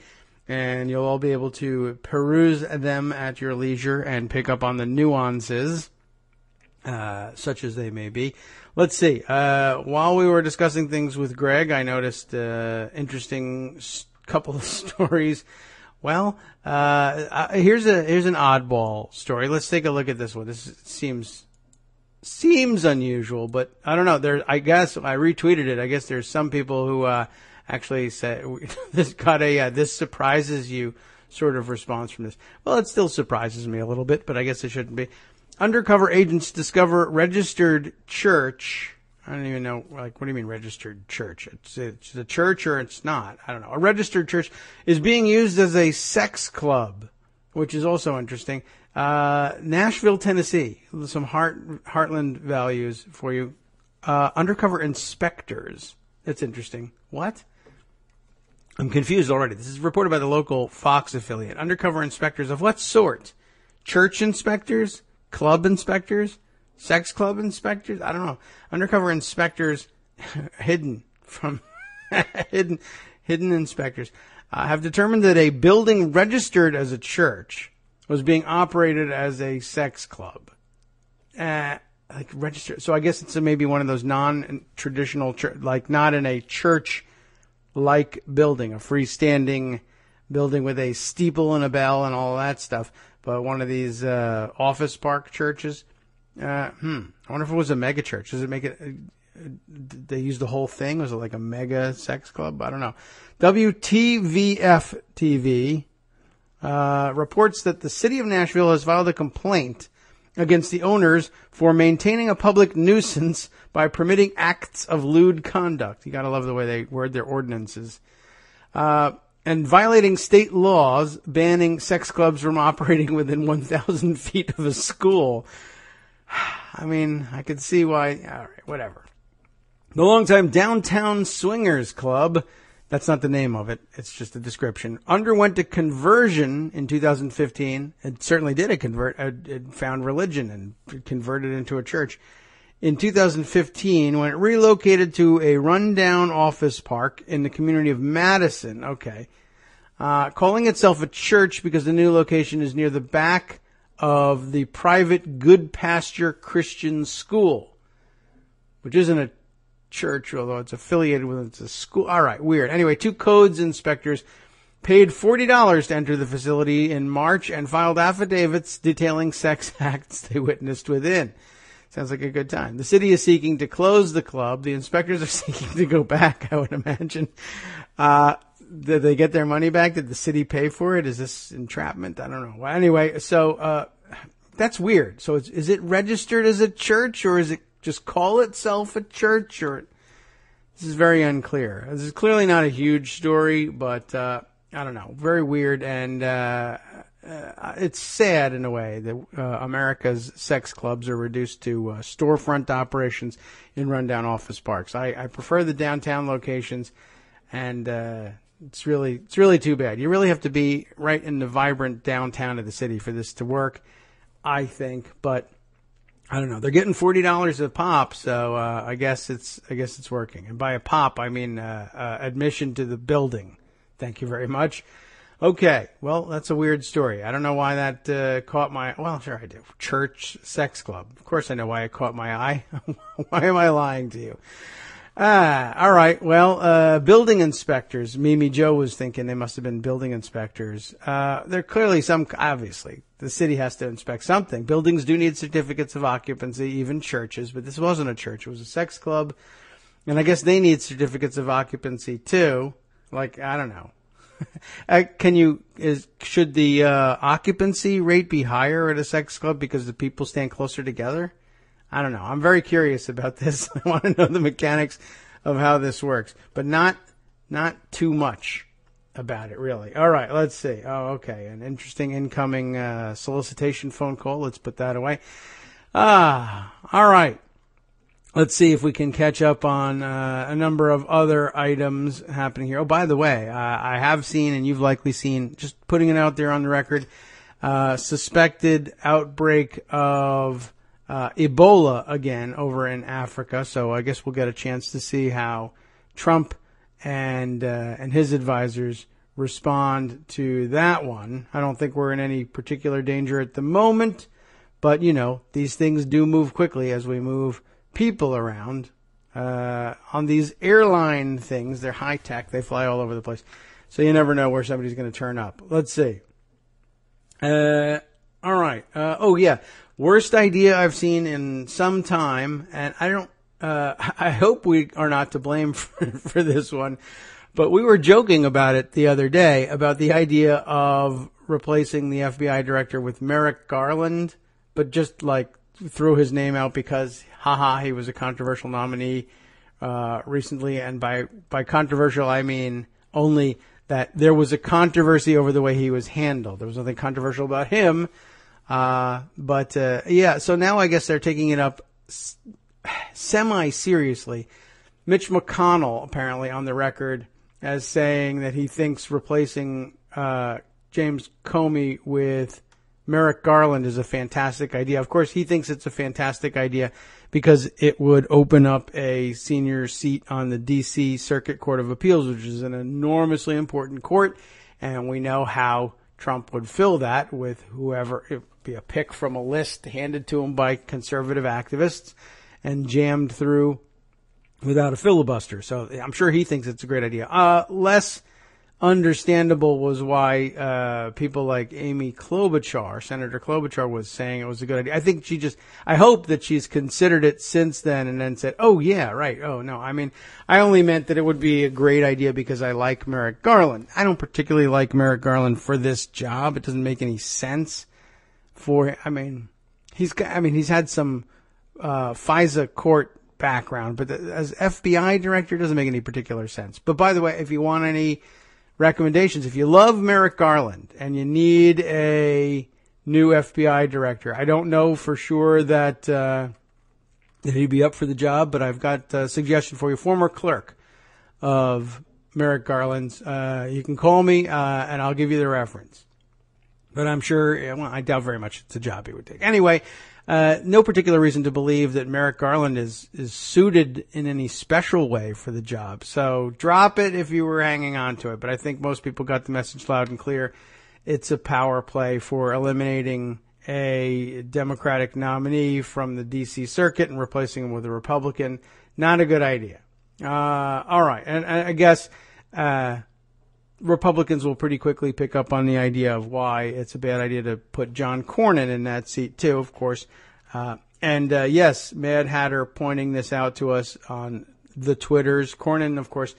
and you'll all be able to peruse them at your leisure and pick up on the nuances, such as they may be. Let's see. While we were discussing things with Greg, I noticed interesting couple of stories. Well, here's an oddball story. Let's take a look at this one. This seems unusual, but I don't know. I guess I retweeted it. I guess there's some people who actually said this got a this surprises you sort of response from this. Well, it still surprises me a little bit, but I guess it shouldn't be. Undercover agents discover registered church. I don't even know, like, what do you mean registered church? It's a church or it's not. I don't know. A registered church is being used as a sex club, which is also interesting. Nashville, Tennessee. Some heartland values for you. Undercover inspectors. That's interesting. What? I'm confused already. This is reported by the local Fox affiliate. Undercover inspectors of what sort? Church inspectors? Club inspectors? Sex club inspectors? I don't know. Undercover inspectors hidden inspectors have determined that a building registered as a church was being operated as a sex club. Like registered. So I guess it's maybe one of those non-traditional, like not in a church-like building, a freestanding building with a steeple and a bell and all that stuff, but one of these office park churches. I wonder if it was a mega church. Does it make it? Did they use the whole thing? Was it like a mega sex club? I don't know. WTVF TV reports that the city of Nashville has filed a complaint against the owners for maintaining a public nuisance by permitting acts of lewd conduct. You gotta love the way they word their ordinances. And violating state laws banning sex clubs from operating within 1,000 feet of a school. I mean, I could see why. All right, whatever. The longtime Downtown Swingers Club, that's not the name of it, it's just a description, underwent a conversion in 2015. It certainly did it found religion and converted into a church. In 2015, when it relocated to a rundown office park in the community of Madison, calling itself a church because the new location is near the back of the private Good Pasture Christian School, which isn't a church, although it's affiliated with it's a school. All right, weird. Anyway, two codes inspectors paid $40 to enter the facility in March and filed affidavits detailing sex acts they witnessed within. Sounds like a good time. The city is seeking to close the club. The inspectors are seeking to go back, I would imagine. Did they get their money back? Did the city pay for it? Is this entrapment? I don't know. Well, anyway, so that's weird. So is it registered as a church, or is it just call itself a church? Or this is very unclear. This is clearly not a huge story, but I don't know. Very weird, and it's sad in a way that America's sex clubs are reduced to storefront operations in rundown office parks. I prefer the downtown locations, and it's really too bad. You really have to be right in the vibrant downtown of the city for this to work, I think. But I don't know. They're getting $40 a pop, so I guess it's working. And by a pop, I mean admission to the building. Thank you very much. Okay, well, that's a weird story. I don't know why that caught my... Well, sure I do. Church sex club. Of course I know why it caught my eye. Why am I lying to you? All right. Well, building inspectors. Mimi Joe was thinking they must have been building inspectors. There are clearly obviously, the city has to inspect something. Buildings do need certificates of occupancy, even churches, but this wasn't a church. It was a sex club. And I guess they need certificates of occupancy too. Like, I don't know. Should the occupancy rate be higher at a sex club because the people stand closer together? I don't know. I'm very curious about this. I want to know the mechanics of how this works, but not too much about it, really. All right, let's see. Oh, okay. An interesting incoming solicitation phone call. Let's put that away. All right. let's see if we can catch up on a number of other items happening here. Oh, by the way, I have seen, and you've likely seen, just putting it out there on the record, suspected outbreak of Ebola again over in Africa. So I guess we'll get a chance to see how Trump and his advisors respond to that one. I don't think we're in any particular danger at the moment, but these things do move quickly as we move people around. On these airline things, they're high tech. They fly all over the place. So you never know where somebody's going to turn up. Let's see. All right. Oh yeah. Worst idea I've seen in some time, and I hope we are not to blame for this one, but we were joking about it the other day, about the idea of replacing the FBI director with Merrick Garland, but just threw his name out because, he was a controversial nominee recently. And by controversial, I mean only that there was a controversy over the way he was handled. There was nothing controversial about him. So now I guess they're taking it up semi-seriously. Mitch McConnell, apparently on the record, as saying that he thinks replacing James Comey with Merrick Garland is a fantastic idea. Of course, he thinks it's a fantastic idea because it would open up a senior seat on the D.C. Circuit Court of Appeals, which is an enormously important court, and we know how Trump would fill that with whoever. It would be a pick from a list handed to him by conservative activists and jammed through without a filibuster. So I'm sure he thinks it's a great idea. Less understandable was why people like Amy Klobuchar, Senator Klobuchar, was saying it was a good idea. I think I hope that she's considered it since then and then said, oh yeah, right. Oh no, I mean, I only meant that it would be a great idea because I like Merrick Garland. I don't particularly like Merrick Garland for this job. It doesn't make any sense he's had some FISA court background, but as FBI director, it doesn't make any particular sense. But by the way, if you want any recommendations, if you love Merrick Garland and you need a new FBI director, I don't know for sure that he'd be up for the job, but I've got a suggestion for you. Former clerk of Merrick Garland's. You can call me and I'll give you the reference. But I'm sure, I doubt very much it's a job he would take. Anyway, no particular reason to believe that Merrick Garland is suited in any special way for the job. So drop it if you were hanging on to it. But I think most people got the message loud and clear. It's a power play for eliminating a Democratic nominee from the D.C. Circuit and replacing him with a Republican. Not a good idea. All right. And I guess Republicans will pretty quickly pick up on the idea of why it's a bad idea to put John Cornyn in that seat too, of course. Yes, Mad Hatter pointing this out to us on the Twitters. Cornyn, of course,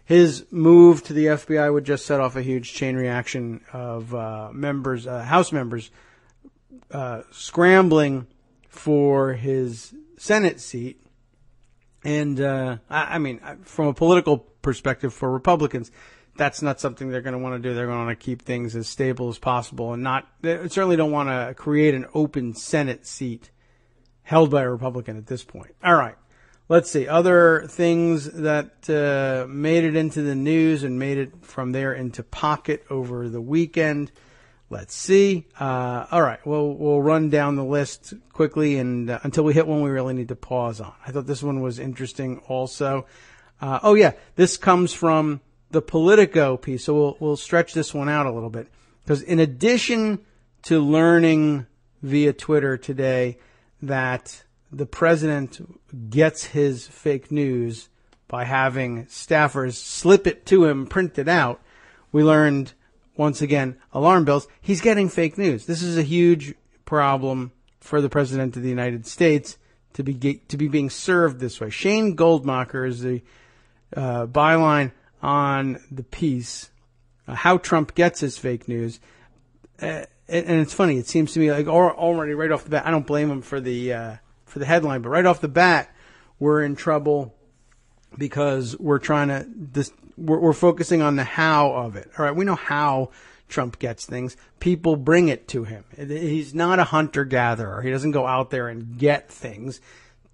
his move to the FBI would just set off a huge chain reaction of House members scrambling for his Senate seat. And from a political perspective for Republicans, that's not something they're going to want to do. They're going to want to keep things as stable as possible and they certainly don't want to create an open Senate seat held by a Republican at this point. All right. Let's see. Other things that made it into the news and made it from there into Pocket over the weekend. Let's see. All right. We'll run down the list quickly and until we hit one we really need to pause on. I thought this one was interesting also. This comes from the Politico piece, so we'll stretch this one out a little bit. Because in addition to learning via Twitter today that the president gets his fake news by having staffers slip it to him, print it out, we learned, once again, alarm bells, he's getting fake news. This is a huge problem for the president of the United States to be being served this way. Shane Goldmacher is the byline on the piece, how Trump gets his fake news. And it's funny, it seems to me like already right off the bat, I don't blame him for the headline, but right off the bat, we're in trouble because we're focusing on the how of it. All right, we know how Trump gets things. People bring it to him. He's not a hunter-gatherer. He doesn't go out there and get things.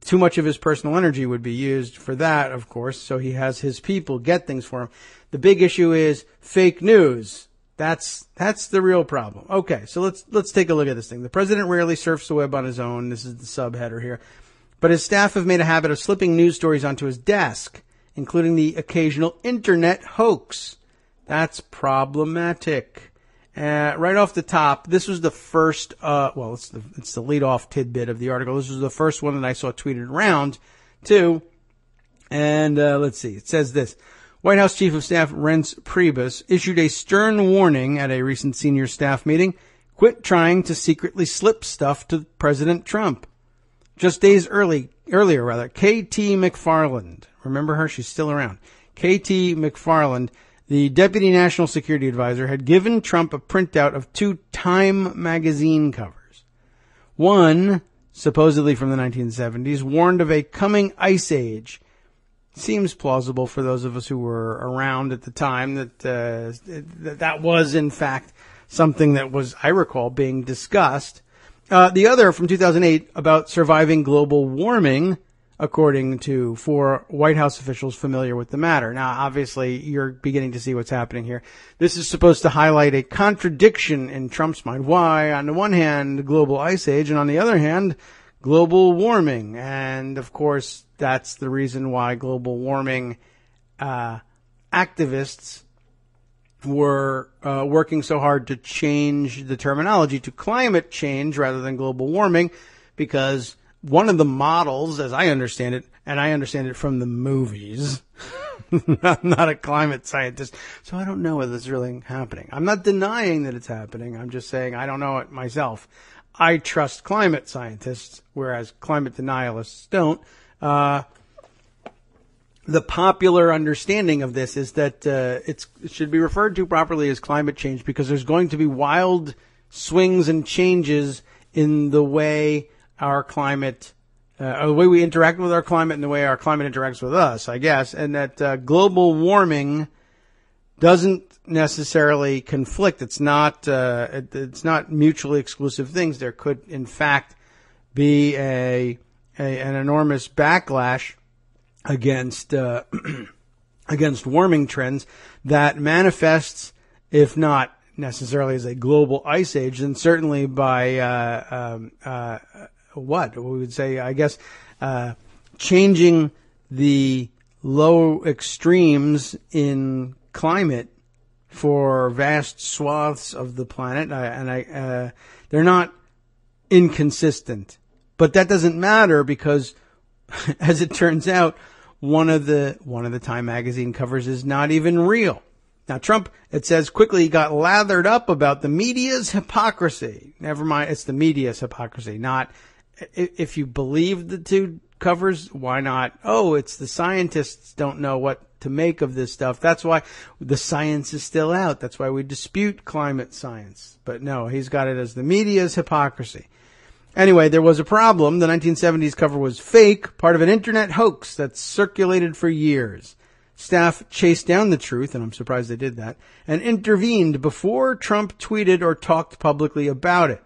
too much of his personal energy would be used for that, of course, so he has his people get things for him. The big issue is fake news. That's the real problem. Okay, so let's take a look at this thing. The president rarely surfs the web on his own. This is the subheader here. But his staff have made a habit of slipping news stories onto his desk, including the occasional internet hoax. That's problematic. Right off the top, this was the first, it's the lead-off tidbit of the article. This was the first one that I saw tweeted around, too. And, let's see. It says this. White House Chief of Staff Reince Priebus issued a stern warning at a recent senior staff meeting. Quit trying to secretly slip stuff to President Trump. Just days earlier, K.T. McFarland. Remember her? She's still around. K.T. McFarland, the Deputy National Security Advisor, had given Trump a printout of 2 Time magazine covers. One, supposedly from the 1970s, warned of a coming ice age. Seems plausible for those of us who were around at the time that was, in fact, something that was, I recall, being discussed. The other from 2008 about surviving global warming, according to 4 White House officials familiar with the matter. Now, obviously, you're beginning to see what's happening here. This is supposed to highlight a contradiction in Trump's mind. Why, on the one hand, global ice age, and on the other hand, global warming. And, of course, that's the reason why global warming activists were working so hard to change the terminology to climate change rather than global warming, because one of the models, as I understand it, and I understand it from the movies, I'm not a climate scientist, so I don't know whether it's really happening. I'm not denying that it's happening. I'm just saying I don't know it myself. I trust climate scientists, whereas climate denialists don't. The popular understanding of this is that it should be referred to properly as climate change because there's going to be wild swings and changes in the way our climate, the way we interact with our climate and the way our climate interacts with us, I guess, and that global warming doesn't necessarily conflict. It's not mutually exclusive things. There could, in fact, be an enormous backlash against warming trends that manifests, if not necessarily as a global ice age, then certainly by what we would say, I guess, changing the low extremes in climate for vast swaths of the planet, they're not inconsistent, but that doesn't matter because, as it turns out, one of the Time magazine covers is not even real. Now, Trump, it says, quickly got lathered up about the media's hypocrisy. Never mind, it's the media's hypocrisy, not if you believe the 2 covers, why not? Oh, it's the scientists don't know what to make of this stuff. That's why the science is still out. That's why we dispute climate science. But no, he's got it as the media's hypocrisy. Anyway, there was a problem. The 1970s cover was fake, part of an internet hoax that circulated for years. Staff chased down the truth, and I'm surprised they did that, and intervened before Trump tweeted or talked publicly about it.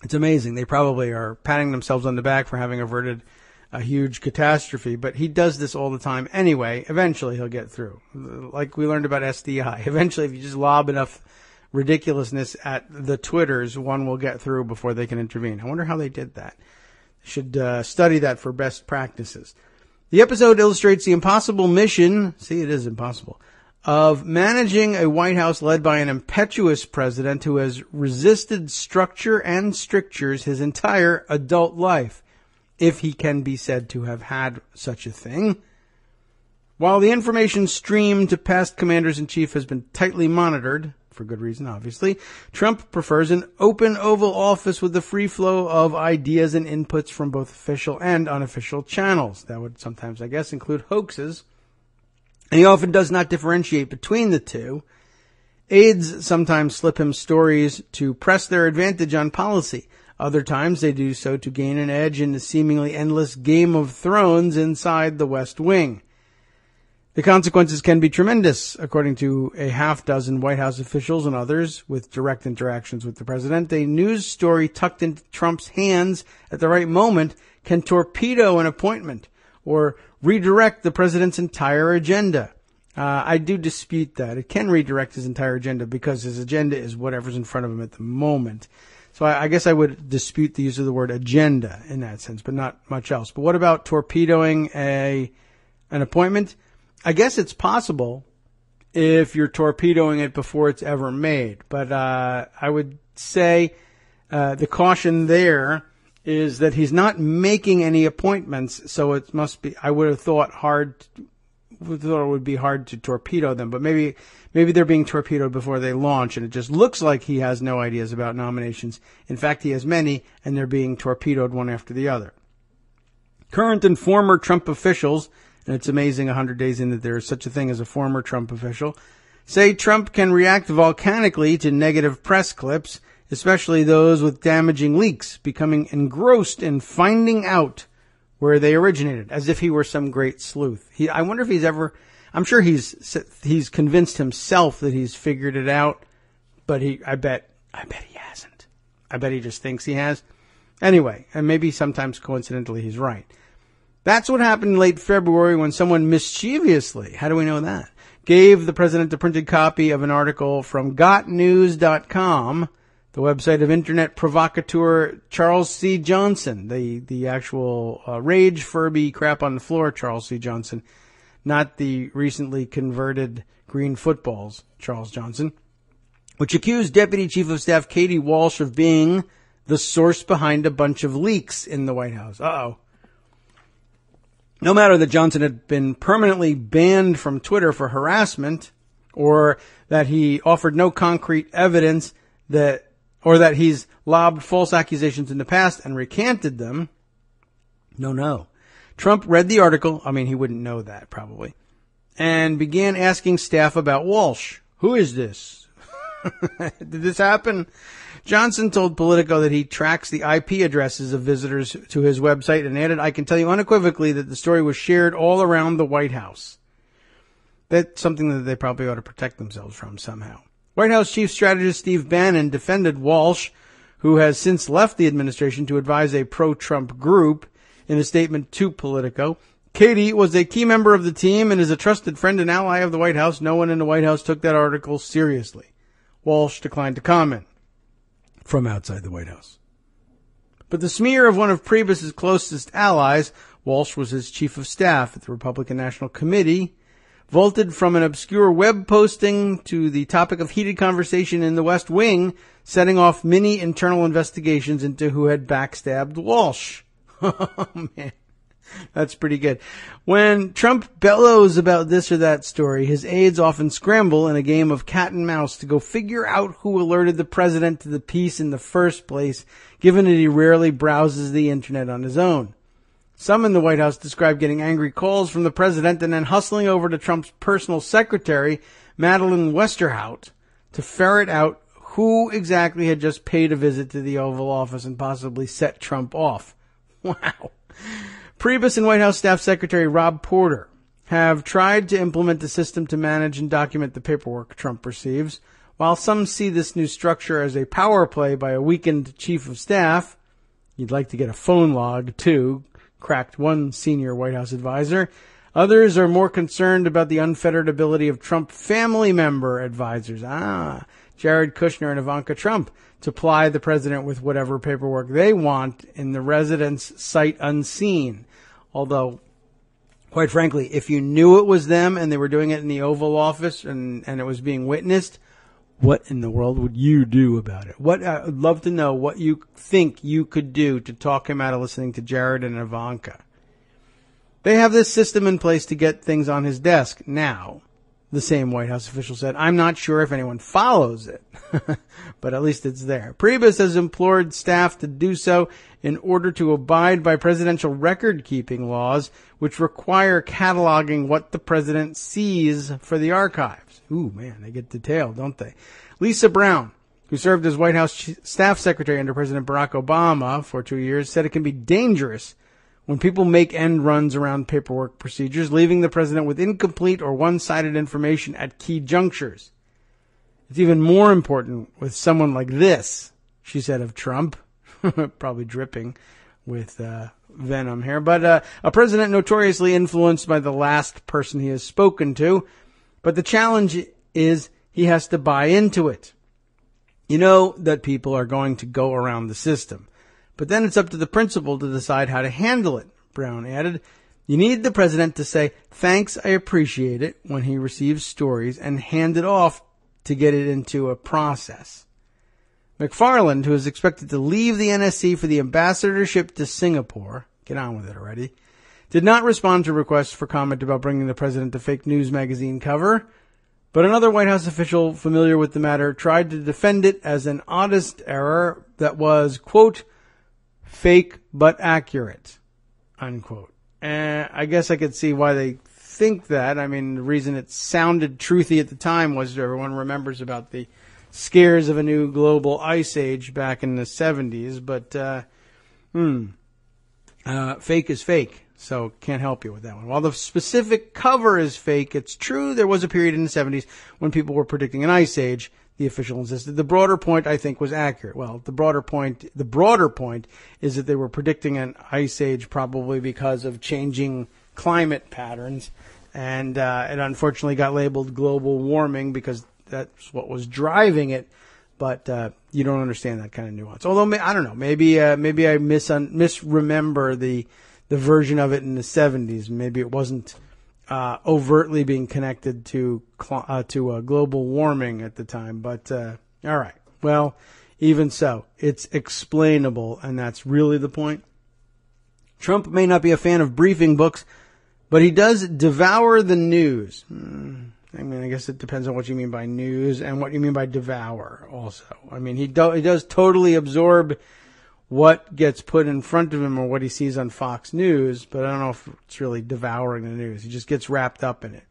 It's amazing. They probably are patting themselves on the back for having averted a huge catastrophe, but he does this all the time anyway. Eventually he'll get through. Like we learned about SDI. Eventually, if you just lob enough ridiculousness at the Twitters, one will get through before they can intervene. I wonder how they did that. Should study that for best practices. The episode illustrates the impossible mission, see, it is impossible, of managing a White House led by an impetuous president who has resisted structure and strictures his entire adult life, if he can be said to have had such a thing. While the information stream to past commanders-in-chief has been tightly monitored, for good reason, obviously, Trump prefers an open Oval Office with the free flow of ideas and inputs from both official and unofficial channels. That would sometimes, I guess, include hoaxes. And he often does not differentiate between the two. Aides sometimes slip him stories to press their advantage on policy. Other times they do so to gain an edge in the seemingly endless Game of Thrones inside the West Wing. The consequences can be tremendous, according to a half dozen White House officials and others with direct interactions with the president. A news story tucked into Trump's hands at the right moment can torpedo an appointment or redirect the president's entire agenda. I do dispute that. It can redirect his entire agenda because his agenda is whatever's in front of him at the moment. So I guess I would dispute the use of the word agenda in that sense, but not much else. But what about torpedoing an appointment? I guess it's possible if you're torpedoing it before it's ever made. But I would say the caution there is that he's not making any appointments, so it must be, I would have thought it would be hard to torpedo them, but maybe they're being torpedoed before they launch, and it just looks like he has no ideas about nominations. In fact, he has many, and they're being torpedoed one after the other. Current and former Trump officials, and it's amazing 100 days in that there is such a thing as a former Trump official, say Trump can react volcanically to negative press clips, especially those with damaging leaks, becoming engrossed in finding out where they originated, as if he were some great sleuth. I wonder if he's ever, I'm sure he's convinced himself that he's figured it out, but I bet he hasn't. I bet he just thinks he has. Anyway, and maybe sometimes coincidentally he's right. That's what happened in late February when someone mischievously, how do we know that, gave the president a printed copy of an article from gotnews.com, the website of internet provocateur Charles C. Johnson, the actual rage Furby crap on the floor Charles C. Johnson, not the recently converted green footballs Charles Johnson, which accused Deputy Chief of Staff Katie Walsh of being the source behind a bunch of leaks in the White House. Uh-oh. No matter that Johnson had been permanently banned from Twitter for harassment, or that he offered no concrete evidence that he's lobbed false accusations in the past and recanted them. No. Trump read the article. I mean, he wouldn't know that probably. And began asking staff about Walsh. Who is this? Did this happen? Johnson told Politico that he tracks the IP addresses of visitors to his website and added, I can tell you unequivocally that the story was shared all around the White House. That's something that they probably ought to protect themselves from somehow. White House Chief Strategist Steve Bannon defended Walsh, who has since left the administration to advise a pro-Trump group, in a statement to Politico. Katie was a key member of the team and is a trusted friend and ally of the White House. No one in the White House took that article seriously. Walsh declined to comment from outside the White House. But the smear of one of Priebus's closest allies, Walsh was his chief of staff at the Republican National Committee, vaulted from an obscure web posting to the topic of heated conversation in the West Wing, setting off mini internal investigations into who had backstabbed Walsh. Oh, man. That's pretty good. When Trump bellows about this or that story, his aides often scramble in a game of cat and mouse to go figure out who alerted the president to the piece in the first place, given that he rarely browses the internet on his own. Some in the White House described getting angry calls from the president and then hustling over to Trump's personal secretary, Madeleine Westerhout, to ferret out who exactly had just paid a visit to the Oval Office and possibly set Trump off. Wow. Priebus and White House Staff Secretary Rob Porter have tried to implement a system to manage and document the paperwork Trump receives. While some see this new structure as a power play by a weakened chief of staff, you'd like to get a phone log, too, cracked one senior White House advisor. Others are more concerned about the unfettered ability of Trump family member advisors. Jared Kushner and Ivanka Trump to ply the president with whatever paperwork they want in the residence sight unseen. Although, quite frankly, if you knew it was them and they were doing it in the Oval Office and it was being witnessed, what in the world would you do about it? I'd love to know what you think you could do to talk him out of listening to Jared and Ivanka. They have this system in place to get things on his desk now. The same White House official said, I'm not sure if anyone follows it, but at least it's there. Priebus has implored staff to do so in order to abide by presidential record-keeping laws, which require cataloging what the president sees for the archives. Ooh, man, they get detailed, don't they? Lisa Brown, who served as White House staff secretary under President Barack Obama for 2 years, said it can be dangerous when people make end runs around paperwork procedures, leaving the president with incomplete or one-sided information at key junctures. It's even more important with someone like this, she said of Trump, probably dripping, with venom here. But a president notoriously influenced by the last person he has spoken to. But the challenge is he has to buy into it. You know that people are going to go around the system. But then it's up to the principal to decide how to handle it, Brown added. You need the president to say, thanks, I appreciate it, when he receives stories, and hand it off to get it into a process. McFarland, who is expected to leave the NSC for the ambassadorship to Singapore, get on with it already, did not respond to requests for comment about bringing the president to fake news magazine cover. But another White House official familiar with the matter tried to defend it as an honest error that was, quote, fake but accurate, unquote. I guess I could see why they think that. I mean, the reason it sounded truthy at the time was everyone remembers about the scares of a new global ice age back in the 70s. But fake is fake, so can't help you with that one. While the specific cover is fake, it's true there was a period in the 70s when people were predicting an ice age, the official insisted. The broader point, I think, was accurate. Well, the broader point is that they were predicting an ice age probably because of changing climate patterns, and it unfortunately got labeled global warming because that's what was driving it. But you don't understand that kind of nuance. Although I don't know, maybe I misremember the version of it in the 70s. Maybe it wasn't overtly being connected to global warming at the time. But all right, well, even so, it's explainable, and that's really the point. Trump may not be a fan of briefing books, but he does devour the news. I mean, I guess it depends on what you mean by news and what you mean by devour also. I mean, he does totally absorb what gets put in front of him or what he sees on Fox News, but I don't know if it's really devouring the news. He just gets wrapped up in it.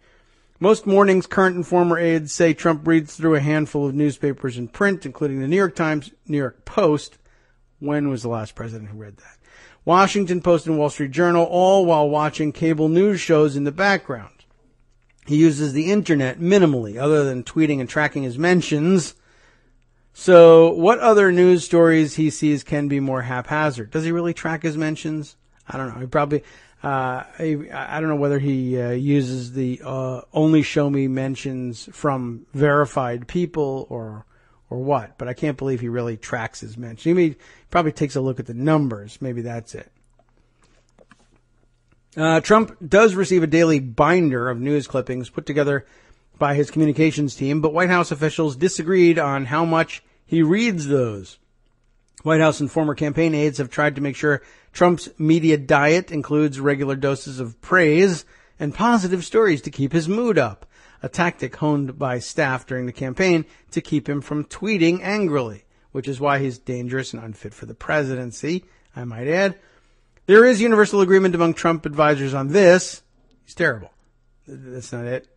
Most mornings, current and former aides say Trump reads through a handful of newspapers in print, including the New York Times, New York Post. When was the last president who read that? Washington Post and Wall Street Journal, all while watching cable news shows in the background. He uses the internet minimally, other than tweeting and tracking his mentions. So what other news stories he sees can be more haphazard? Does he really track his mentions? I don't know. He probably, I don't know whether he uses the only show me mentions from verified people or what, but I can't believe he really tracks his mentions. He probably takes a look at the numbers. Maybe that's it. Trump does receive a daily binder of news clippings put together by his communications team, but White House officials disagreed on how much he reads those. White House and former campaign aides have tried to make sure Trump's media diet includes regular doses of praise and positive stories to keep his mood up, a tactic honed by staff during the campaign to keep him from tweeting angrily, which is why he's dangerous and unfit for the presidency, I might add. There is universal agreement among Trump advisors on this. He's terrible. That's not it.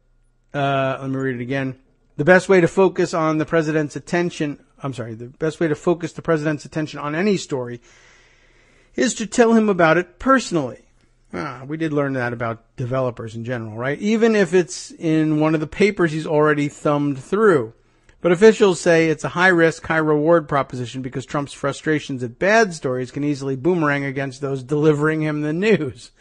Let me read it again. The best way to focus the president's attention on any story is to tell him about it personally. We did learn that about developers in general, right? Even if it's in one of the papers he's already thumbed through. But officials say it's a high-risk, high-reward proposition because Trump's frustrations at bad stories can easily boomerang against those delivering him the news.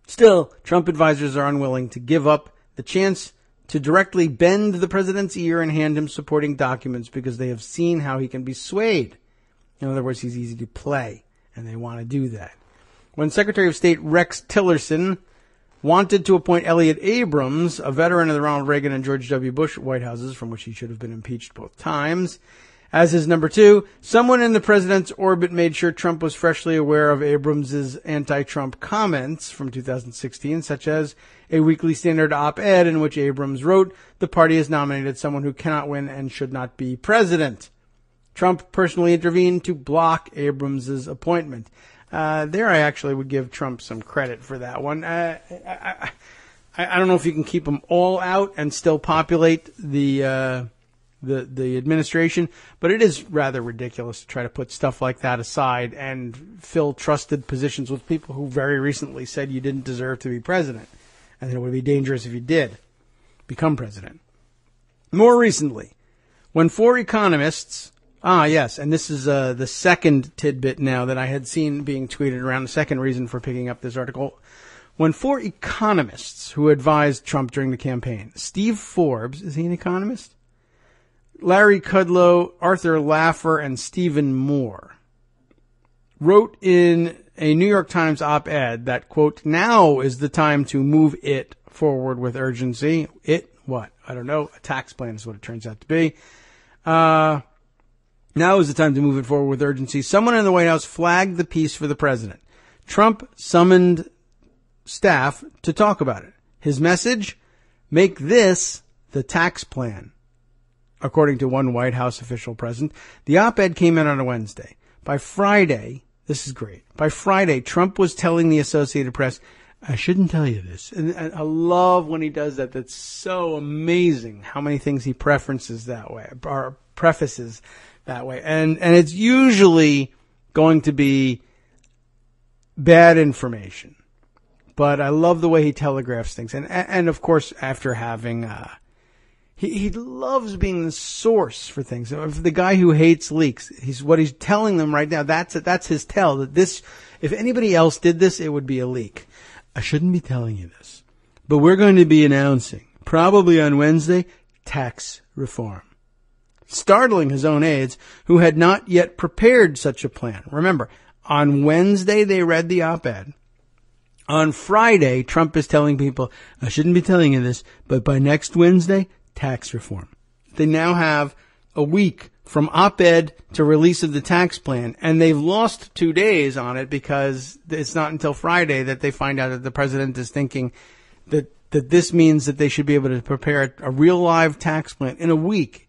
Still, Trump advisors are unwilling to give up the chance to directly bend the president's ear and hand him supporting documents because they have seen how he can be swayed. In other words, he's easy to play, and they want to do that. When Secretary of State Rex Tillerson wanted to appoint Elliott Abrams, a veteran of the Ronald Reagan and George W. Bush White Houses, from which he should have been impeached both times, as his number two, someone in the president's orbit made sure Trump was freshly aware of Abrams's anti-Trump comments from 2016, such as a Weekly Standard op-ed in which Abrams wrote, "The party has nominated someone who cannot win and should not be president." Trump personally intervened to block Abrams's appointment. There I actually would give Trump some credit for that one. I don't know if you can keep them all out and still populate the administration, but it is rather ridiculous to try to put stuff like that aside and fill trusted positions with people who very recently said you didn't deserve to be president, and it would be dangerous if you did become president. More recently, when four economists Ah, yes, and this is the second tidbit now that I had seen being tweeted around, the second reason for picking up this article. When 4 economists who advised Trump during the campaign, Steve Forbes, is he an economist? Larry Kudlow, Arthur Laffer, and Stephen Moore, wrote in a New York Times op-ed that, quote, now is the time to move it forward with urgency. It, what? I don't know. A tax plan is what it turns out to be. Now is the time to move it forward with urgency. Someone in the White House flagged the piece for the president. Trump summoned staff to talk about it. His message? Make this the tax plan. According to one White House official present, the op-ed came out on a Wednesday. By Friday, this is great. By Friday, Trump was telling the Associated Press, I shouldn't tell you this. And I love when he does that. That's so amazing how many things he prefaces that way. And it's usually going to be bad information. But I love the way he telegraphs things. And of course, after having, he loves being the source for things. If the guy who hates leaks, what he's telling them right now, that's his tell. That this, if anybody else did this, it would be a leak. I shouldn't be telling you this, but we're going to be announcing, probably on Wednesday, tax reform. Startling his own aides, who had not yet prepared such a plan. Remember, on Wednesday they read the op-ed. On Friday, Trump is telling people, I shouldn't be telling you this, but by next Wednesday, tax reform. They now have a week from op-ed to release of the tax plan, and they've lost 2 days on it because it's not until Friday that they find out that the president is thinking that this means that they should be able to prepare a real live tax plan in a week.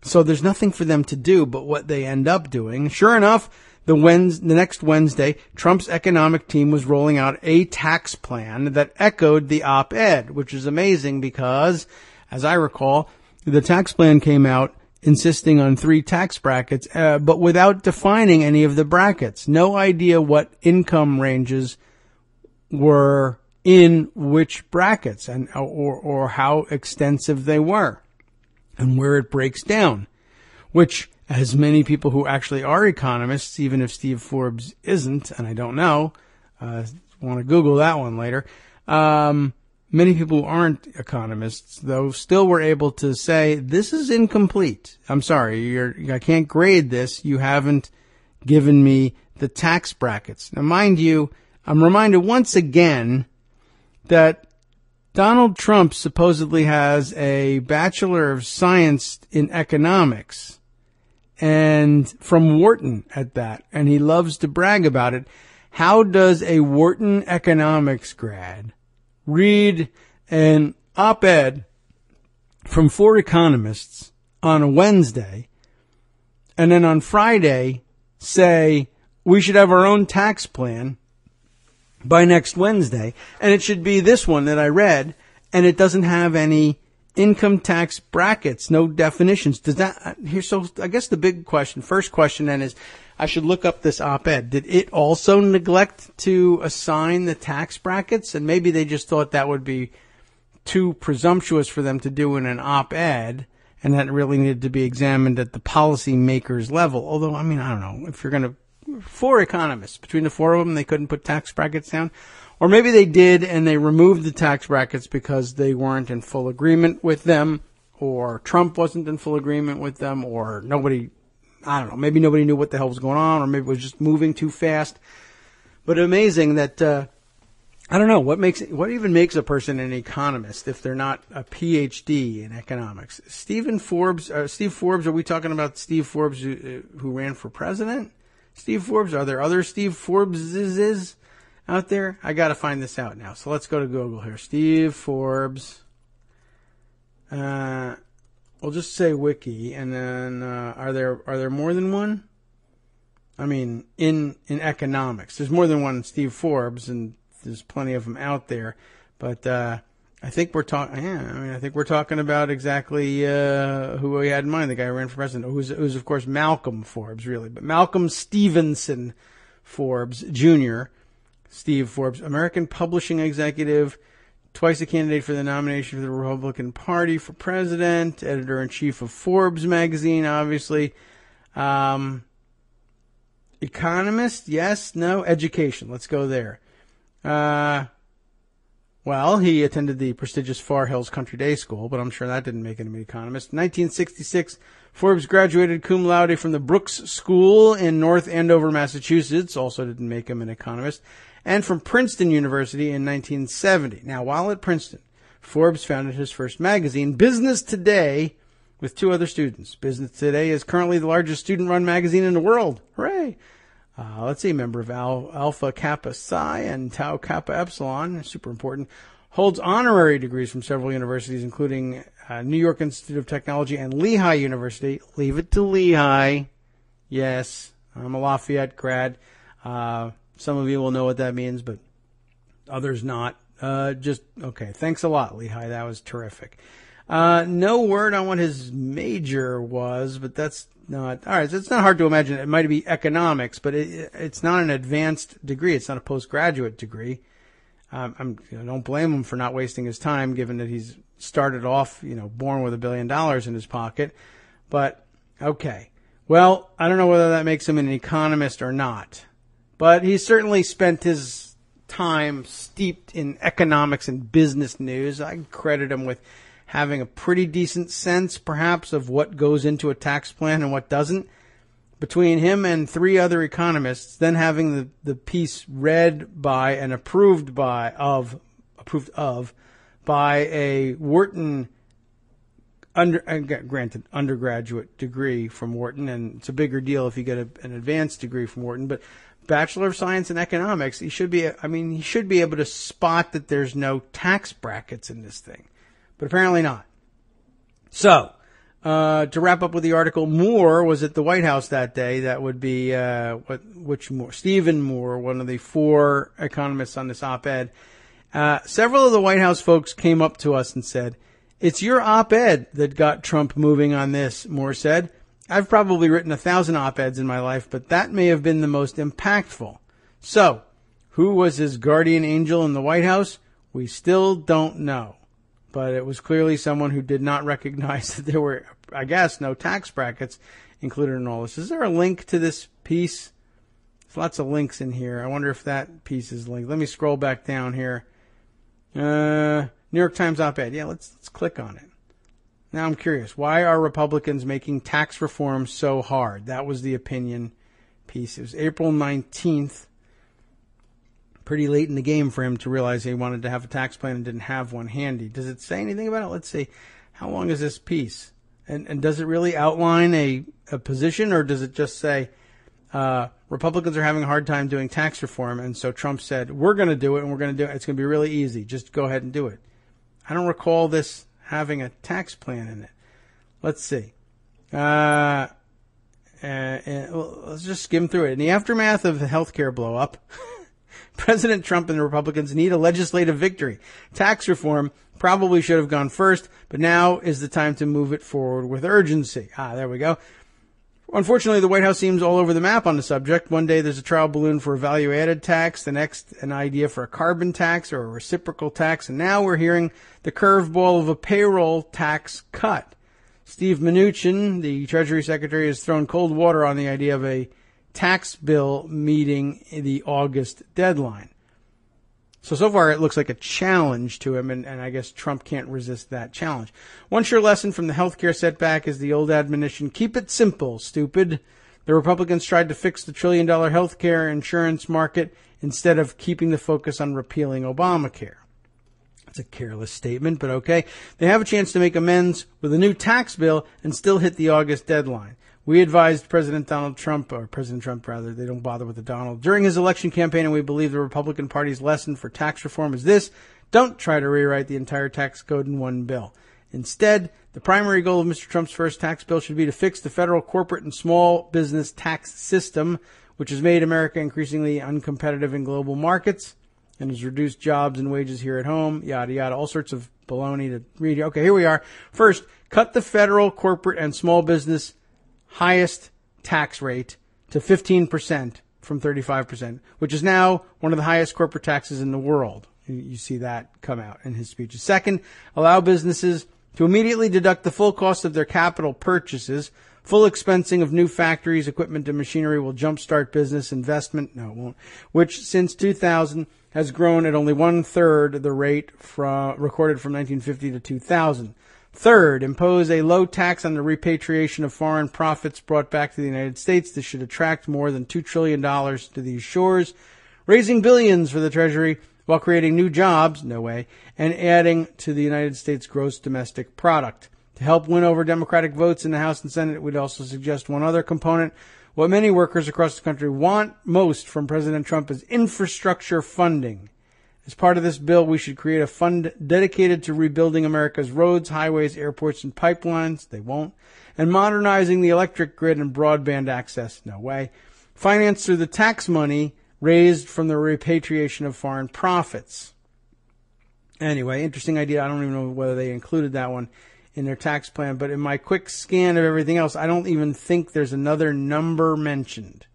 So there's nothing for them to do but what they end up doing. Sure enough, the next Wednesday, Trump's economic team was rolling out a tax plan that echoed the op-ed, which is amazing because, as I recall, the tax plan came out insisting on 3 tax brackets, but without defining any of the brackets. No idea what income ranges were in which brackets and or how extensive they were and where it breaks down, which, as many people who actually are economists, even if Steve Forbes isn't, and I don't know, want to Google that one later, many people who aren't economists, though, still were able to say, this is incomplete. I'm sorry, I can't grade this. You haven't given me the tax brackets. Now, mind you, I'm reminded once again that Donald Trump supposedly has a Bachelor of Science in economics, and from Wharton at that, and he loves to brag about it. How does a Wharton economics grad read an op-ed from 4 economists on a Wednesday, and then on Friday say we should have our own tax plan by next Wednesday, and it should be this one that I read, and it doesn't have any income tax brackets, no definitions. Does that here? So I guess the big question, first question then is, I should look up this op-ed. Did it also neglect to assign the tax brackets? And maybe they just thought that would be too presumptuous for them to do in an op-ed, and that really needed to be examined at the policymakers level. Although, I mean, I don't know. If you're going to, 4 economists, between the 4 of them, they couldn't put tax brackets down. Or maybe they did, and they removed the tax brackets because they weren't in full agreement with them, or Trump wasn't in full agreement with them, or nobody, I don't know, maybe nobody knew what the hell was going on, or maybe it was just moving too fast. But amazing that, I don't know, what even makes a person an economist if they're not a PhD in economics? Steve Forbes, are we talking about Steve Forbes who ran for president? Steve Forbes, are there other Steve Forbeses out there? I got to find this out now. So let's go to Google here. Steve Forbes. We'll just say wiki, and then are there more than one? I mean, in economics, there's more than one Steve Forbes, and there's plenty of them out there. But I think we're talking. Yeah, I think we're talking about exactly who we had in mind. The guy who ran for president, who's of course Malcolm Forbes, really, but Malcolm Stevenson Forbes Jr. Steve Forbes, American publishing executive, twice a candidate for the nomination for the Republican Party for president, editor-in-chief of Forbes magazine, obviously. Economist, yes, no. Education, let's go there. Well, he attended the prestigious Far Hills Country Day School, but I'm sure that didn't make him an economist. 1966, Forbes graduated cum laude from the Brooks School in North Andover, Massachusetts. Also didn't make him an economist. And from Princeton University in 1970. Now, while at Princeton, Forbes founded his first magazine, Business Today, with two other students. Business Today is currently the largest student-run magazine in the world. Hooray! Let's see, member of Alpha Kappa Psi and Tau Kappa Epsilon, super important, holds honorary degrees from several universities, including New York Institute of Technology and Lehigh University. Leave it to Lehigh. Yes, I'm a Lafayette grad. Some of you will know what that means, but others not. Okay. Thanks a lot, Lehigh. That was terrific. No word on what his major was, but that's not, all right. So it's not hard to imagine. It might be economics, but it's not an advanced degree. It's not a postgraduate degree. Don't blame him for not wasting his time, given that he's started off, born with $1 billion in his pocket. But okay. Well, I don't know whether that makes him an economist or not, but he certainly spent his time steeped in economics and business news. I credit him with having a pretty decent sense, perhaps, of what goes into a tax plan and what doesn't. Between him and three other economists, then having the piece read by and approved of by a Wharton granted undergraduate degree from Wharton, and it's a bigger deal if you get an advanced degree from Wharton, but Bachelor of Science in Economics, he should be able to spot that there's no tax brackets in this thing. But apparently not. So, to wrap up with the article, Moore was at the White House that day. That would be, which Moore? Stephen Moore, one of the four economists on this op-ed. Several of the White House folks came up to us and said, "It's your op-ed that got Trump moving on this," Moore said. "I've probably written 1,000 op-eds in my life, but that may have been the most impactful." So, who was his guardian angel in the White House? We still don't know. But it was clearly someone who did not recognize that there were, I guess, no tax brackets included in all this. Is there a link to this piece? There's lots of links in here. I wonder if that piece is linked. Let me scroll back down here. New York Times op-ed. Yeah, let's click on it. Now I'm curious. Why are Republicans making tax reform so hard? That was the opinion piece. It was April 19th. Pretty late in the game for him to realize he wanted to have a tax plan and didn't have one handy. Does it say anything about it? Let's see. How long is this piece? And does it really outline a position, or does it just say Republicans are having a hard time doing tax reform, and so Trump said, we're going to do it, and we're going to do it. It's going to be really easy. Just go ahead and do it. I don't recall this having a tax plan in it. Let's see. Let's just skim through it. In the aftermath of the healthcare blow-up, President Trump and the Republicans need a legislative victory. Tax reform probably should have gone first, but now is the time to move it forward with urgency. There we go. Unfortunately, the White House seems all over the map on the subject. One day there's a trial balloon for a value-added tax, the next an idea for a carbon tax or a reciprocal tax, and now we're hearing the curveball of a payroll tax cut. Steve Mnuchin, the Treasury Secretary, has thrown cold water on the idea of a tax bill meeting the August deadline. So far it looks like a challenge to him, and I guess Trump can't resist that challenge. One sure lesson from the healthcare setback is the old admonition, keep it simple, stupid. The Republicans tried to fix the $1 trillion healthcare insurance market instead of keeping the focus on repealing Obamacare. That's a careless statement, but okay. They have a chance to make amends with a new tax bill and still hit the August deadline. We advised President Trump, they don't bother with the Donald, during his election campaign, and we believe the Republican Party's lesson for tax reform is this: don't try to rewrite the entire tax code in one bill. Instead, the primary goal of Mr. Trump's first tax bill should be to fix the federal corporate and small business tax system, which has made America increasingly uncompetitive in global markets and has reduced jobs and wages here at home, yada, yada, all sorts of baloney to read. Okay, here we are. First, cut the federal corporate and small business highest tax rate to 15% from 35%, which is now one of the highest corporate taxes in the world. You see that come out in his speeches. Second, allow businesses to immediately deduct the full cost of their capital purchases, Full expensing of new factories, equipment, and machinery will jumpstart business investment. No, it won't. Which since 2000 has grown at only 1/3 the rate recorded from 1950 to 2000. Third, impose a low tax on the repatriation of foreign profits brought back to the United States. This should attract more than $2 trillion to these shores, raising billions for the Treasury while creating new jobs, no way, and adding to the United States gross domestic product. To help win over Democratic votes in the House and Senate, we'd also suggest one other component. What many workers across the country want most from President Trump is infrastructure funding. As part of this bill, we should create a fund dedicated to rebuilding America's roads, highways, airports, and pipelines. They won't. And modernizing the electric grid and broadband access. No way. Financed through the tax money raised from the repatriation of foreign profits. Anyway, interesting idea. I don't even know whether they included that one in their tax plan, but in my quick scan of everything else, I don't even think there's another number mentioned.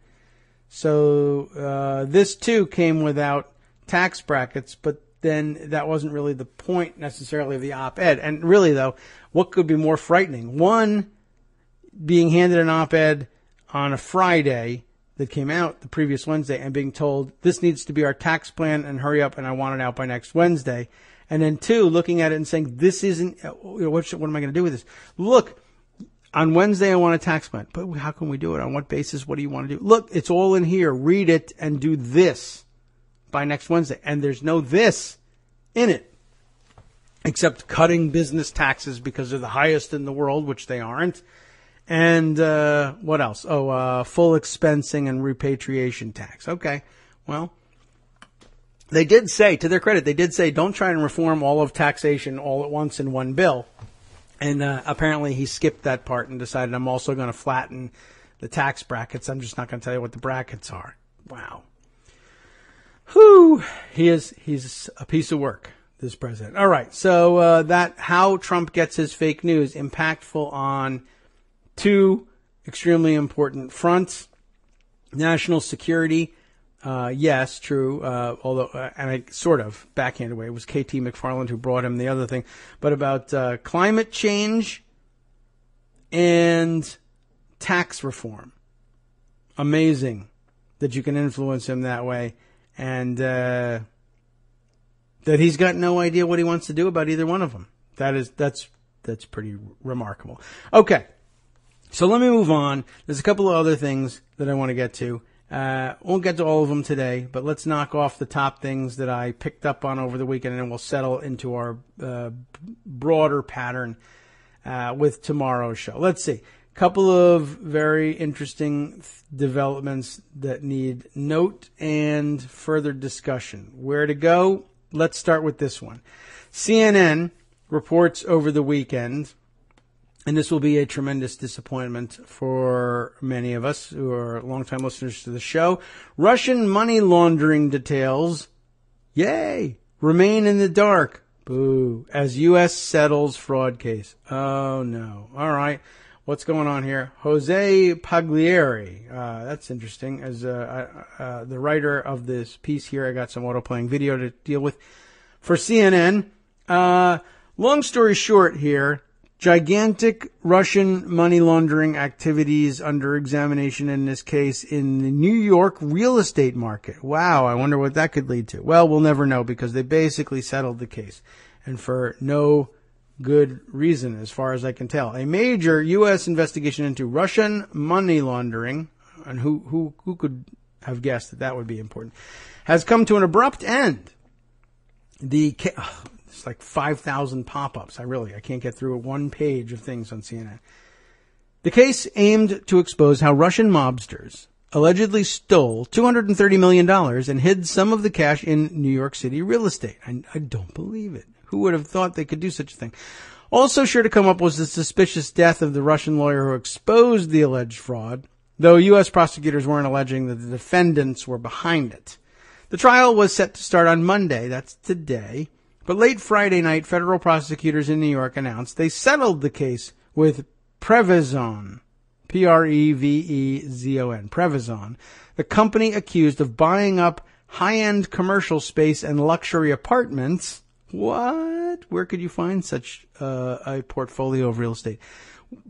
So this too came without tax brackets, but then that wasn't really the point necessarily of the op-ed. And really, though, what could be more frightening? One, being handed an op-ed on a Friday that came out the previous Wednesday and being told, this needs to be our tax plan and hurry up and I want it out by next Wednesday. And then two, looking at it and saying, this isn't, what am I going to do with this? Look, on Wednesday I want a tax plan, but how can we do it? On what basis? What do you want to do? Look, it's all in here. Read it and do this by next Wednesday. And there's no this in it, except cutting business taxes because they're the highest in the world, which they aren't. And what else? Full expensing and repatriation tax. Okay, well, they did say, to their credit, they did say, don't try and reform all of taxation all at once in one bill. And apparently he skipped that part and decided, I'm also going to flatten the tax brackets. I'm just not going to tell you what the brackets are. Wow. Whew. He's a piece of work, this president. All right. So that how Trump gets his fake news, impactful on two extremely important fronts. National security. Yes, true. Although, and I sort of backhanded away. It was KT McFarland who brought him the other thing. But about climate change and tax reform. Amazing that you can influence him that way. And that he's got no idea what he wants to do about either one of them. That's pretty remarkable. Okay, so let me move on. There's a couple of other things that I want to get to. Won't get to all of them today, but let's knock off the top things that I picked up on over the weekend, and then we'll settle into our broader pattern with tomorrow's show. Let's see. Couple of very interesting developments that need note and further discussion. Where to go? Let's start with this one. CNN reports over the weekend, and this will be a tremendous disappointment for many of us who are longtime listeners to the show. Russian money laundering details, yay, remain in the dark. Boo. As U.S. settles fraud case. Oh, no. All right. What's going on here? Jose Pagliari. That's interesting. As the writer of this piece here, I got some auto-playing video to deal with for CNN. Long story short here, gigantic Russian money laundering activities under examination in this case in the New York real estate market. Wow, I wonder what that could lead to. Well, we'll never know because they basically settled the case. And for no good reason, as far as I can tell. A major U.S. investigation into Russian money laundering, and who could have guessed that would be important, has come to an abrupt end. It's like 5,000 pop-ups. I can't get through one page of things on CNN. The case aimed to expose how Russian mobsters allegedly stole $230 million and hid some of the cash in New York City real estate. I don't believe it. Who would have thought they could do such a thing? Also sure to come up was the suspicious death of the Russian lawyer who exposed the alleged fraud, though U.S. prosecutors weren't alleging that the defendants were behind it. The trial was set to start on Monday, that's today, but late Friday night, federal prosecutors in New York announced they settled the case with Prevezon, Prevezon, Prevezon, the company accused of buying up high-end commercial space and luxury apartments What? Where could you find such a portfolio of real estate?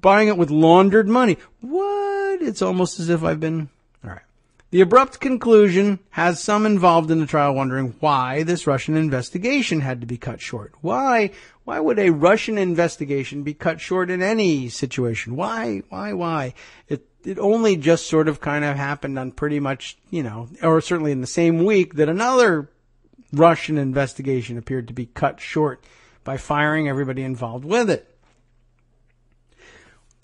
Buying it with laundered money. What? It's almost as if I've been... All right. The abrupt conclusion has some involved in the trial wondering why this Russian investigation had to be cut short. Why would a Russian investigation be cut short in any situation? Why? It only just sort of kind of happened on pretty much, or certainly in the same week that another Russian investigation appeared to be cut short by firing everybody involved with it.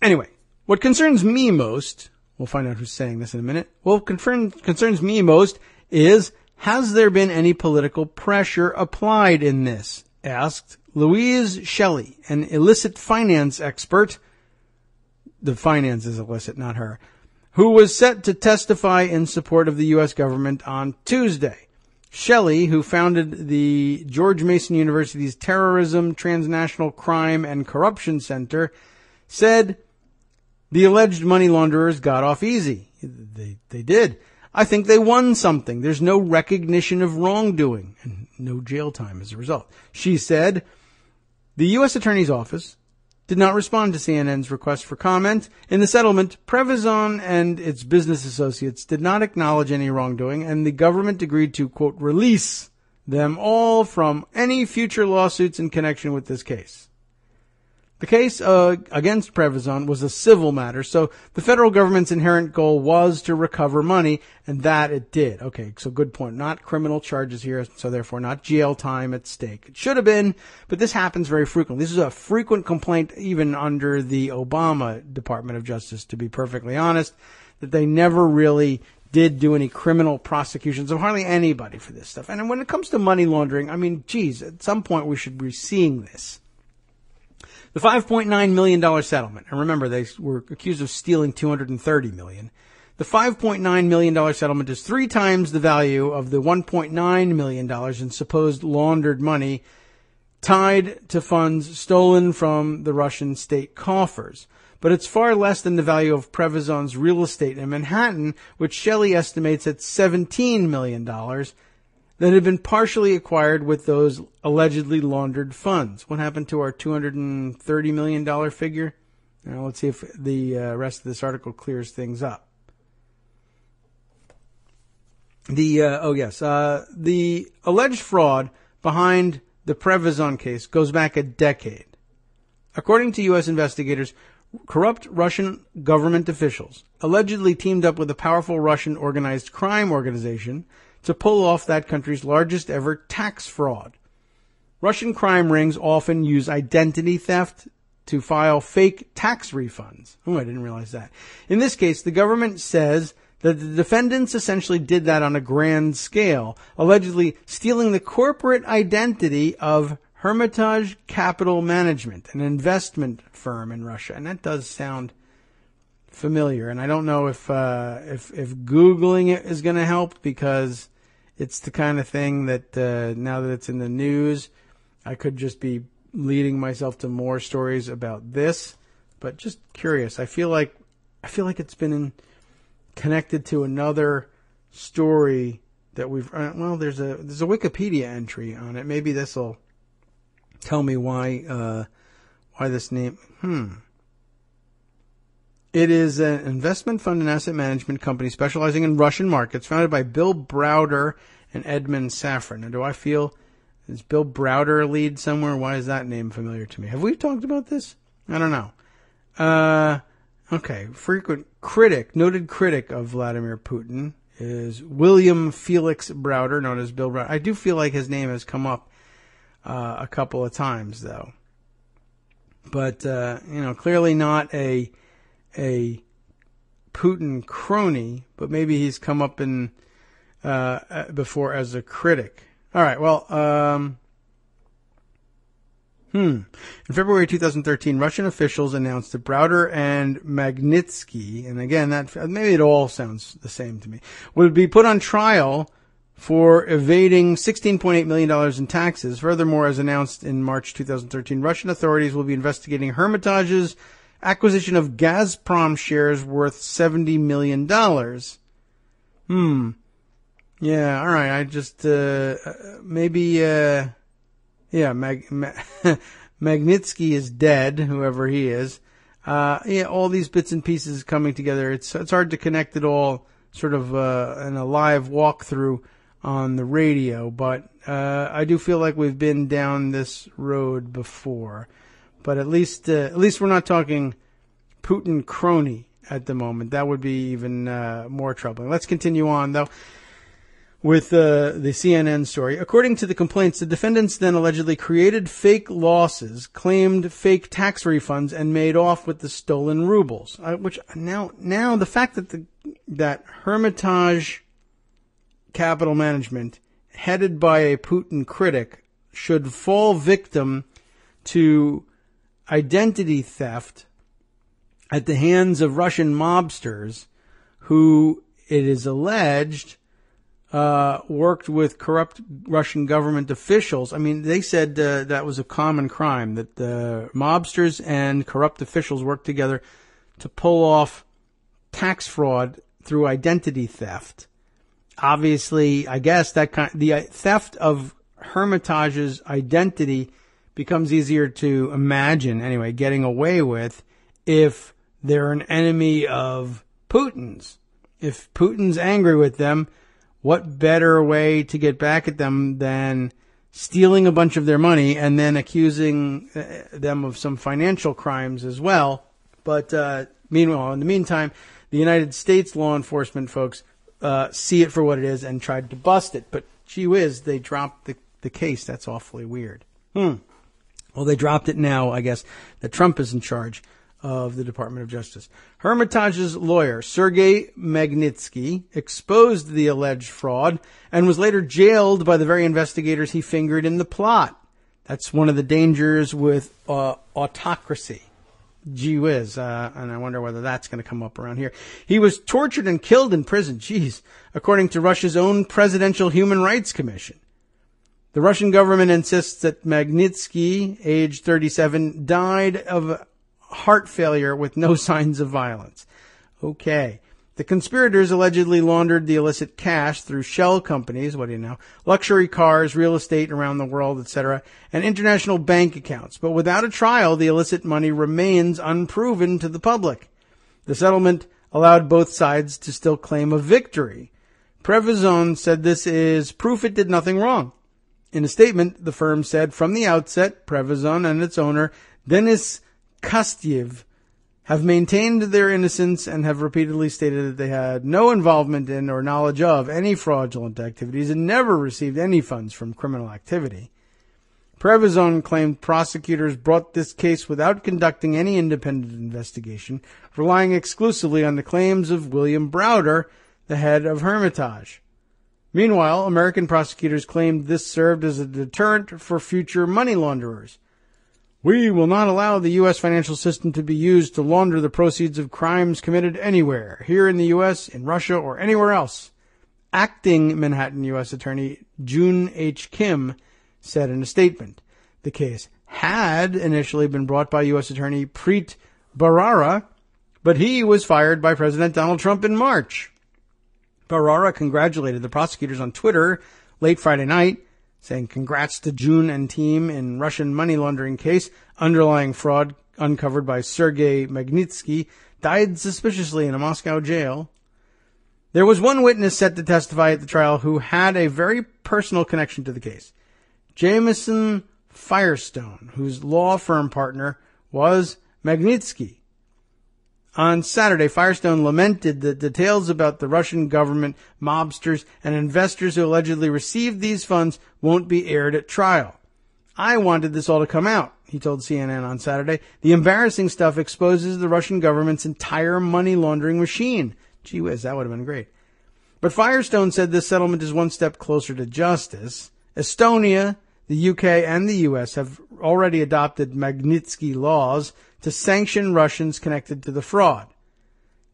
Anyway, what concerns me most, we'll find out who's saying this in a minute, what concerns me most is, has there been any political pressure applied in this? Asked Louise Shelley, an illicit finance expert. The finance is illicit, not her. Who was set to testify in support of the U.S. government on Tuesday. Shelley, who founded the George Mason University's Terrorism, Transnational Crime, and Corruption Center, said the alleged money launderers got off easy. They did. I think they won something. There's no recognition of wrongdoing and no jail time as a result. She said the U.S. Attorney's Office did not respond to CNN's request for comment. In the settlement, Prevezon and its business associates did not acknowledge any wrongdoing, and the government agreed to, quote, release them all from any future lawsuits in connection with this case. The case against Prevezon was a civil matter, so the federal government's inherent goal was to recover money, and that it did. Okay, so good point. Not criminal charges here, so therefore not jail time at stake. It should have been, but this happens very frequently. This is a frequent complaint even under the Obama Department of Justice, to be perfectly honest, that they never really did do any criminal prosecutions of hardly anybody for this stuff. And when it comes to money laundering, I mean, geez, at some point we should be seeing this. The $5.9 million settlement, and remember, they were accused of stealing $230 million. The $5.9 million settlement is 3 times the value of the $1.9 million in supposed laundered money tied to funds stolen from the Russian state coffers. But it's far less than the value of Prevezon's real estate in Manhattan, which Shelley estimates at $17 million, that had been partially acquired with those allegedly laundered funds. What happened to our $230 million figure? Now, let's see if the rest of this article clears things up. The alleged fraud behind the Prevezon case goes back a decade. According to U.S. investigators, corrupt Russian government officials allegedly teamed up with a powerful Russian organized crime organization to pull off that country's largest ever tax fraud. Russian crime rings often use identity theft to file fake tax refunds. Oh, I didn't realize that. In this case, the government says that the defendants essentially did that on a grand scale, allegedly stealing the corporate identity of Hermitage Capital Management, an investment firm in Russia. And that does sound familiar, and I don't know if Googling it is going to help, because it's the kind of thing that now that it's in the news, I could just be leading myself to more stories about this. But just curious, I feel like it's been connected to another story that we've. There's a Wikipedia entry on it. Maybe this will tell me why this name. It is an investment fund and asset management company specializing in Russian markets, founded by Bill Browder and Edmund Safran. Now, do I feel, is Bill Browder a lead somewhere? Why is that name familiar to me? Have we talked about this? I don't know. Okay. Noted critic of Vladimir Putin is William Felix Browder, known as Bill Browder. I do feel like his name has come up a couple of times, though. But, clearly not a Putin crony, but maybe he's come up in before as a critic. All right, well, in February 2013, Russian officials announced that Browder and Magnitsky, and again, that maybe it all sounds the same to me, would be put on trial for evading $16.8 million in taxes. Furthermore, as announced in March 2013, Russian authorities will be investigating Hermitage's acquisition of Gazprom shares worth $70 million. Yeah, all right. I just maybe Yeah, Magnitsky is dead, whoever he is. All these bits and pieces coming together. It's hard to connect it all sort of in a live walkthrough on the radio, but I do feel like we've been down this road before. But at least we're not talking Putin crony at the moment. That would be even more troubling. Let's continue on, though, with the CNN story. According to the complaints, the defendants then allegedly created fake losses, claimed fake tax refunds, and made off with the stolen rubles. Which now the fact that Hermitage Capital Management, headed by a Putin critic, should fall victim to identity theft at the hands of Russian mobsters who, it is alleged, worked with corrupt Russian government officials. I mean, they said that was a common crime, that the mobsters and corrupt officials worked together to pull off tax fraud through identity theft. Obviously, I guess the theft of Hermitage's identity becomes easier to imagine, anyway, getting away with if they're an enemy of Putin's. If Putin's angry with them, what better way to get back at them than stealing a bunch of their money and then accusing them of some financial crimes as well? But meanwhile, in the meantime, the United States law enforcement folks see it for what it is and tried to bust it. But gee whiz, they dropped the case. That's awfully weird. Well, they dropped it now, I guess, that Trump is in charge of the Department of Justice. Hermitage's lawyer, Sergei Magnitsky, exposed the alleged fraud and was later jailed by the very investigators he fingered in the plot. That's one of the dangers with autocracy. Gee whiz, and I wonder whether that's going to come up around here. He was tortured and killed in prison, according to Russia's own Presidential Human Rights Commission. The Russian government insists that Magnitsky, age 37, died of heart failure with no signs of violence. Okay. The conspirators allegedly laundered the illicit cash through shell companies, luxury cars, real estate around the world, etc., and international bank accounts. But without a trial, the illicit money remains unproven to the public. The settlement allowed both sides to still claim a victory. Previzon said this is proof it did nothing wrong. In a statement, the firm said from the outset, Previzon and its owner, Denis Kostyev, have maintained their innocence and have repeatedly stated that they had no involvement in or knowledge of any fraudulent activities and never received any funds from criminal activity. Previzon claimed prosecutors brought this case without conducting any independent investigation, relying exclusively on the claims of William Browder, the head of Hermitage. Meanwhile, American prosecutors claimed this served as a deterrent for future money launderers. We will not allow the U.S. financial system to be used to launder the proceeds of crimes committed anywhere, here in the U.S., in Russia, or anywhere else. Acting Manhattan U.S. Attorney June H. Kim said in a statement. The case had initially been brought by U.S. Attorney Preet Bharara, but he was fired by President Donald Trump in March. Bharara congratulated the prosecutors on Twitter late Friday night, saying congrats to June and team in Russian money laundering case. Underlying fraud uncovered by Sergei Magnitsky died suspiciously in a Moscow jail. There was one witness set to testify at the trial who had a very personal connection to the case. Jameson Firestone, whose law firm partner was Magnitsky. On Saturday, Firestone lamented that details about the Russian government, mobsters, and investors who allegedly received these funds won't be aired at trial. I wanted this all to come out, he told CNN on Saturday. The embarrassing stuff exposes the Russian government's entire money laundering machine. Gee whiz, that would have been great. But Firestone said this settlement is one step closer to justice. Estonia, the UK, and the US have already adopted Magnitsky laws to sanction Russians connected to the fraud.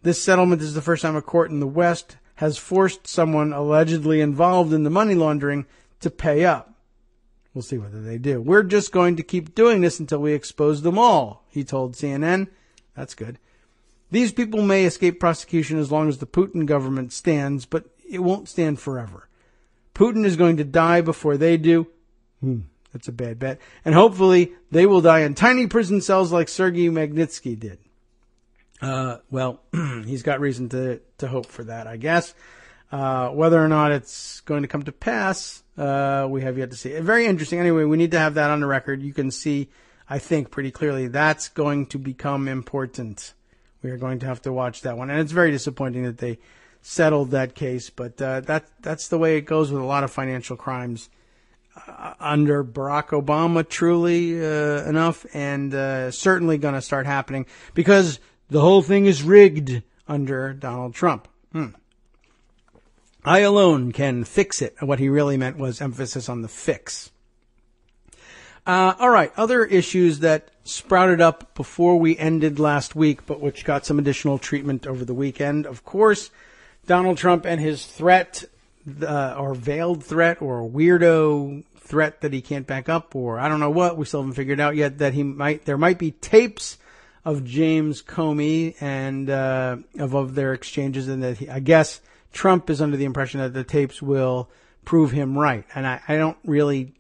This settlement is the first time a court in the West has forced someone allegedly involved in the money laundering to pay up. We'll see whether they do. We're just going to keep doing this until we expose them all, he told CNN. That's good. These people may escape prosecution as long as the Putin government stands, but it won't stand forever. Putin is going to die before they do. That's a bad bet. And hopefully they will die in tiny prison cells like Sergei Magnitsky did. Well, he's got reason to hope for that, I guess. Whether or not it's going to come to pass, we have yet to see. Very interesting. Anyway, we need to have that on the record. You can see, I think, pretty clearly that's going to become important. We are going to have to watch that one. And it's very disappointing that they settled that case, but that's the way it goes with a lot of financial crimes under Barack Obama, truly enough, and certainly going to start happening because the whole thing is rigged under Donald Trump. I alone can fix it. What he really meant was emphasis on the fix. All right, other issues that sprouted up before we ended last week, but which got some additional treatment over the weekend. Of course, Donald Trump and his threat, or veiled threat, or weirdo threat that he can't back up, or I don't know what, we still haven't figured out yet, that there might be tapes of James Comey and of their exchanges, and that I guess Trump is under the impression that the tapes will prove him right. And I don't really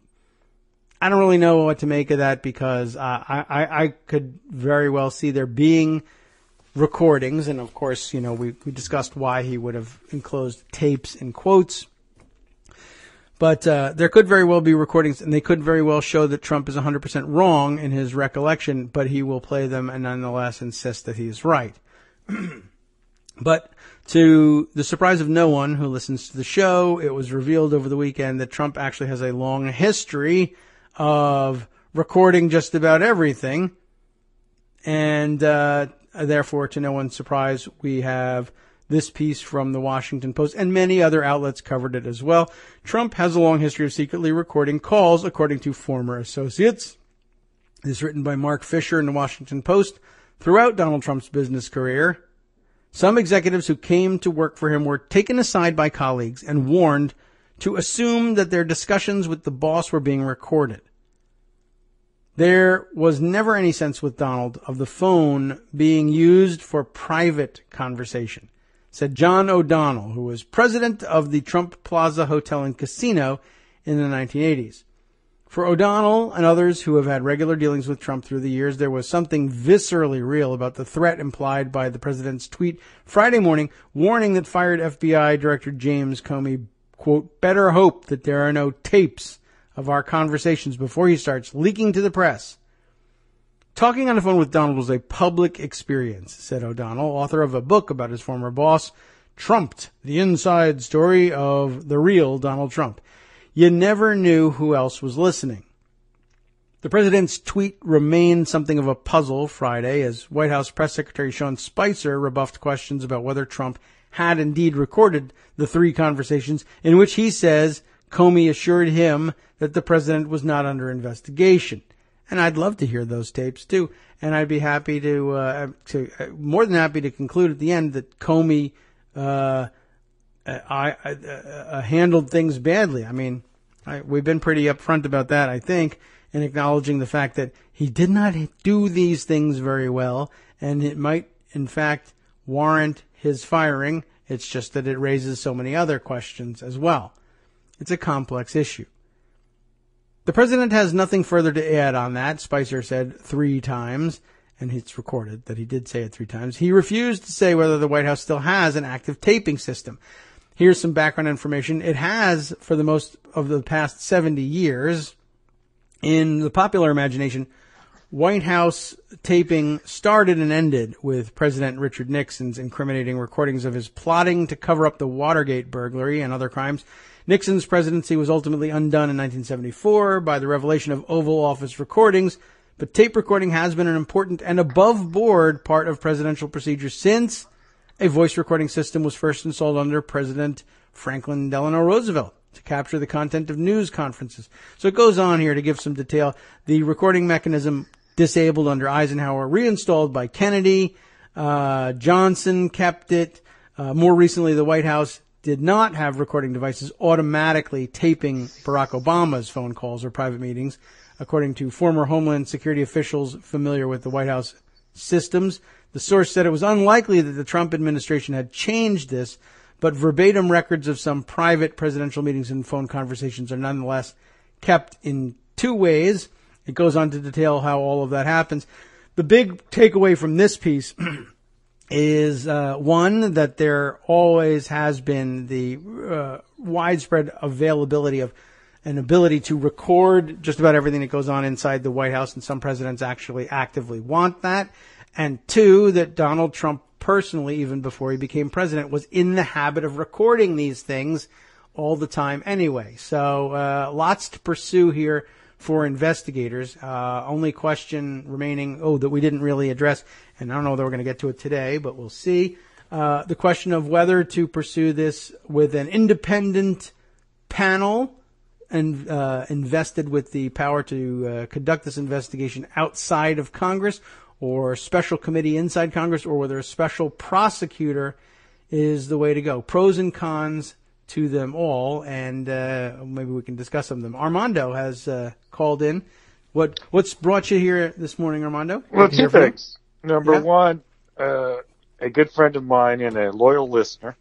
know what to make of that, because I could very well see there being recordings, and of course, we discussed why he would have enclosed tapes in quotes. But there could very well be recordings, and they could very well show that Trump is 100% wrong in his recollection, but he will play them and nonetheless insist that he's right. But to the surprise of no one who listens to the show, it was revealed over the weekend that Trump actually has a long history of recording just about everything. And therefore, to no one's surprise, we have this piece from the Washington Post, and many other outlets covered it as well. Trump has a long history of secretly recording calls, according to former associates. This is written by Mark Fisher in the Washington Post. Throughout Donald Trump's business career, some executives who came to work for him were taken aside by colleagues and warned to assume that their discussions with the boss were being recorded. There was never any sense with Donald of the phone being used for private conversation, said John O'Donnell, who was president of the Trump Plaza Hotel and Casino in the 1980s. For O'Donnell and others who have had regular dealings with Trump through the years, there was something viscerally real about the threat implied by the president's tweet Friday morning warning that fired FBI Director James Comey, quote, better hope that there are no tapes of our conversations before he starts leaking to the press. Talking on the phone with Donald was a public experience, said O'Donnell, author of a book about his former boss, Trumped, the inside story of the real Donald Trump. You never knew who else was listening. The president's tweet remained something of a puzzle Friday as White House Press Secretary Sean Spicer rebuffed questions about whether Trump had indeed recorded the 3 conversations in which he says Comey assured him that the president was not under investigation. And I'd love to hear those tapes too. And I'd be happy more than happy to conclude at the end that Comey handled things badly. I mean, we've been pretty upfront about that, I think, in acknowledging the fact that he did not do these things very well, and it might, in fact, warrant his firing. It's just that it raises so many other questions as well. It's a complex issue. The president has nothing further to add on that, Spicer said 3 times, and it's recorded that he did say it 3 times. He refused to say whether the White House still has an active taping system. Here's some background information. It has for the most of the past 70 years. In the popular imagination, White House taping started and ended with President Richard Nixon's incriminating recordings of his plotting to cover up the Watergate burglary and other crimes. Nixon's presidency was ultimately undone in 1974 by the revelation of Oval Office recordings, but tape recording has been an important and above-board part of presidential procedure since a voice recording system was first installed under President Franklin Delano Roosevelt to capture the content of news conferences. So it goes on here to give some detail. The recording mechanism disabled under Eisenhower, reinstalled by Kennedy. Johnson kept it. More recently, the White House did not have recording devices automatically taping Barack Obama's phone calls or private meetings, according to former Homeland Security officials familiar with the White House systems. The source said it was unlikely that the Trump administration had changed this, but verbatim records of some private presidential meetings and phone conversations are nonetheless kept in two ways. It goes on to detail how all of that happens. The big takeaway from this piece is, one, that there always has been the widespread availability of an ability to record just about everything that goes on inside the White House, and some presidents actually actively want that. And two, that Donald Trump personally, even before he became president, was in the habit of recording these things all the time anyway. So lots to pursue here for investigators. Only question remaining, that we didn't really address, and I don't know that we're going to get to it today, but we'll see. The question of whether to pursue this with an independent panel and invested with the power to conduct this investigation outside of Congress, or special committee inside Congress, or whether a special prosecutor is the way to go. Pros and cons to them all, and maybe we can discuss some of them. Armando has called in. What's brought you here this morning, Armando? Well, two things. Number one, a good friend of mine and a loyal listener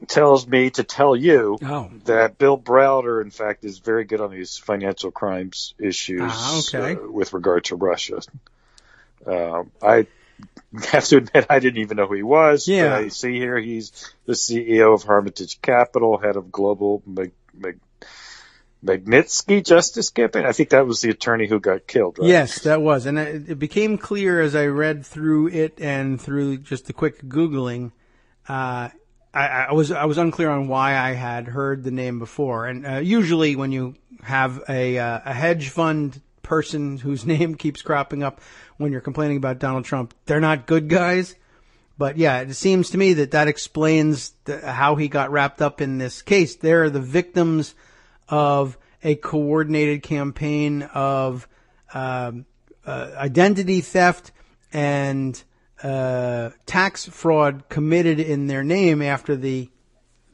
tells me to tell you that Bill Browder, in fact, is very good on these financial crimes issues with regard to Russia. I have to admit I didn't even know who he was. Yeah. I see here he's the CEO of Hermitage Capital, head of Global Magnitsky Justice Campaign. I think that was the attorney who got killed, right? Yes, that was. And it became clear as I read through it and through just a quick Googling, I was unclear on why I had heard the name before. And usually when you have a hedge fund person whose name keeps cropping up when you're complaining about Donald Trump, they're not good guys. But yeah, it seems to me that explains how he got wrapped up in this case. They're the victims of a coordinated campaign of identity theft and tax fraud committed in their name after the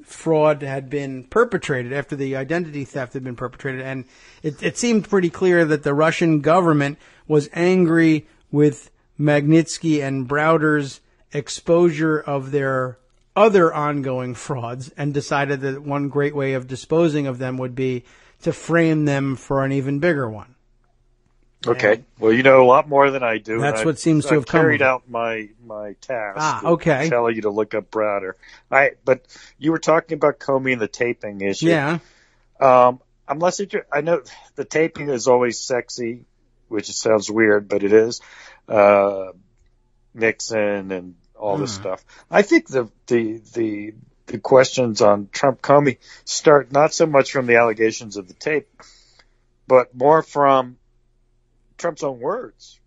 fraud had been perpetrated, after the identity theft had been perpetrated. And it seemed pretty clear that the Russian government was angry with Magnitsky and Browder's exposure of their other ongoing frauds, and decided that one great way of disposing of them would be to frame them for an even bigger one. Okay. And well, you know a lot more than I do. That's what seems to have come. Carried out my task. Okay. Tell you to look up Browder. But you were talking about Comey and the taping issue. Yeah. Unless I know the taping is always sexy, which sounds weird, but it is. Nixon and all this stuff. I think the questions on Trump Comey start not so much from the allegations of the tape, but more from Trump's own words.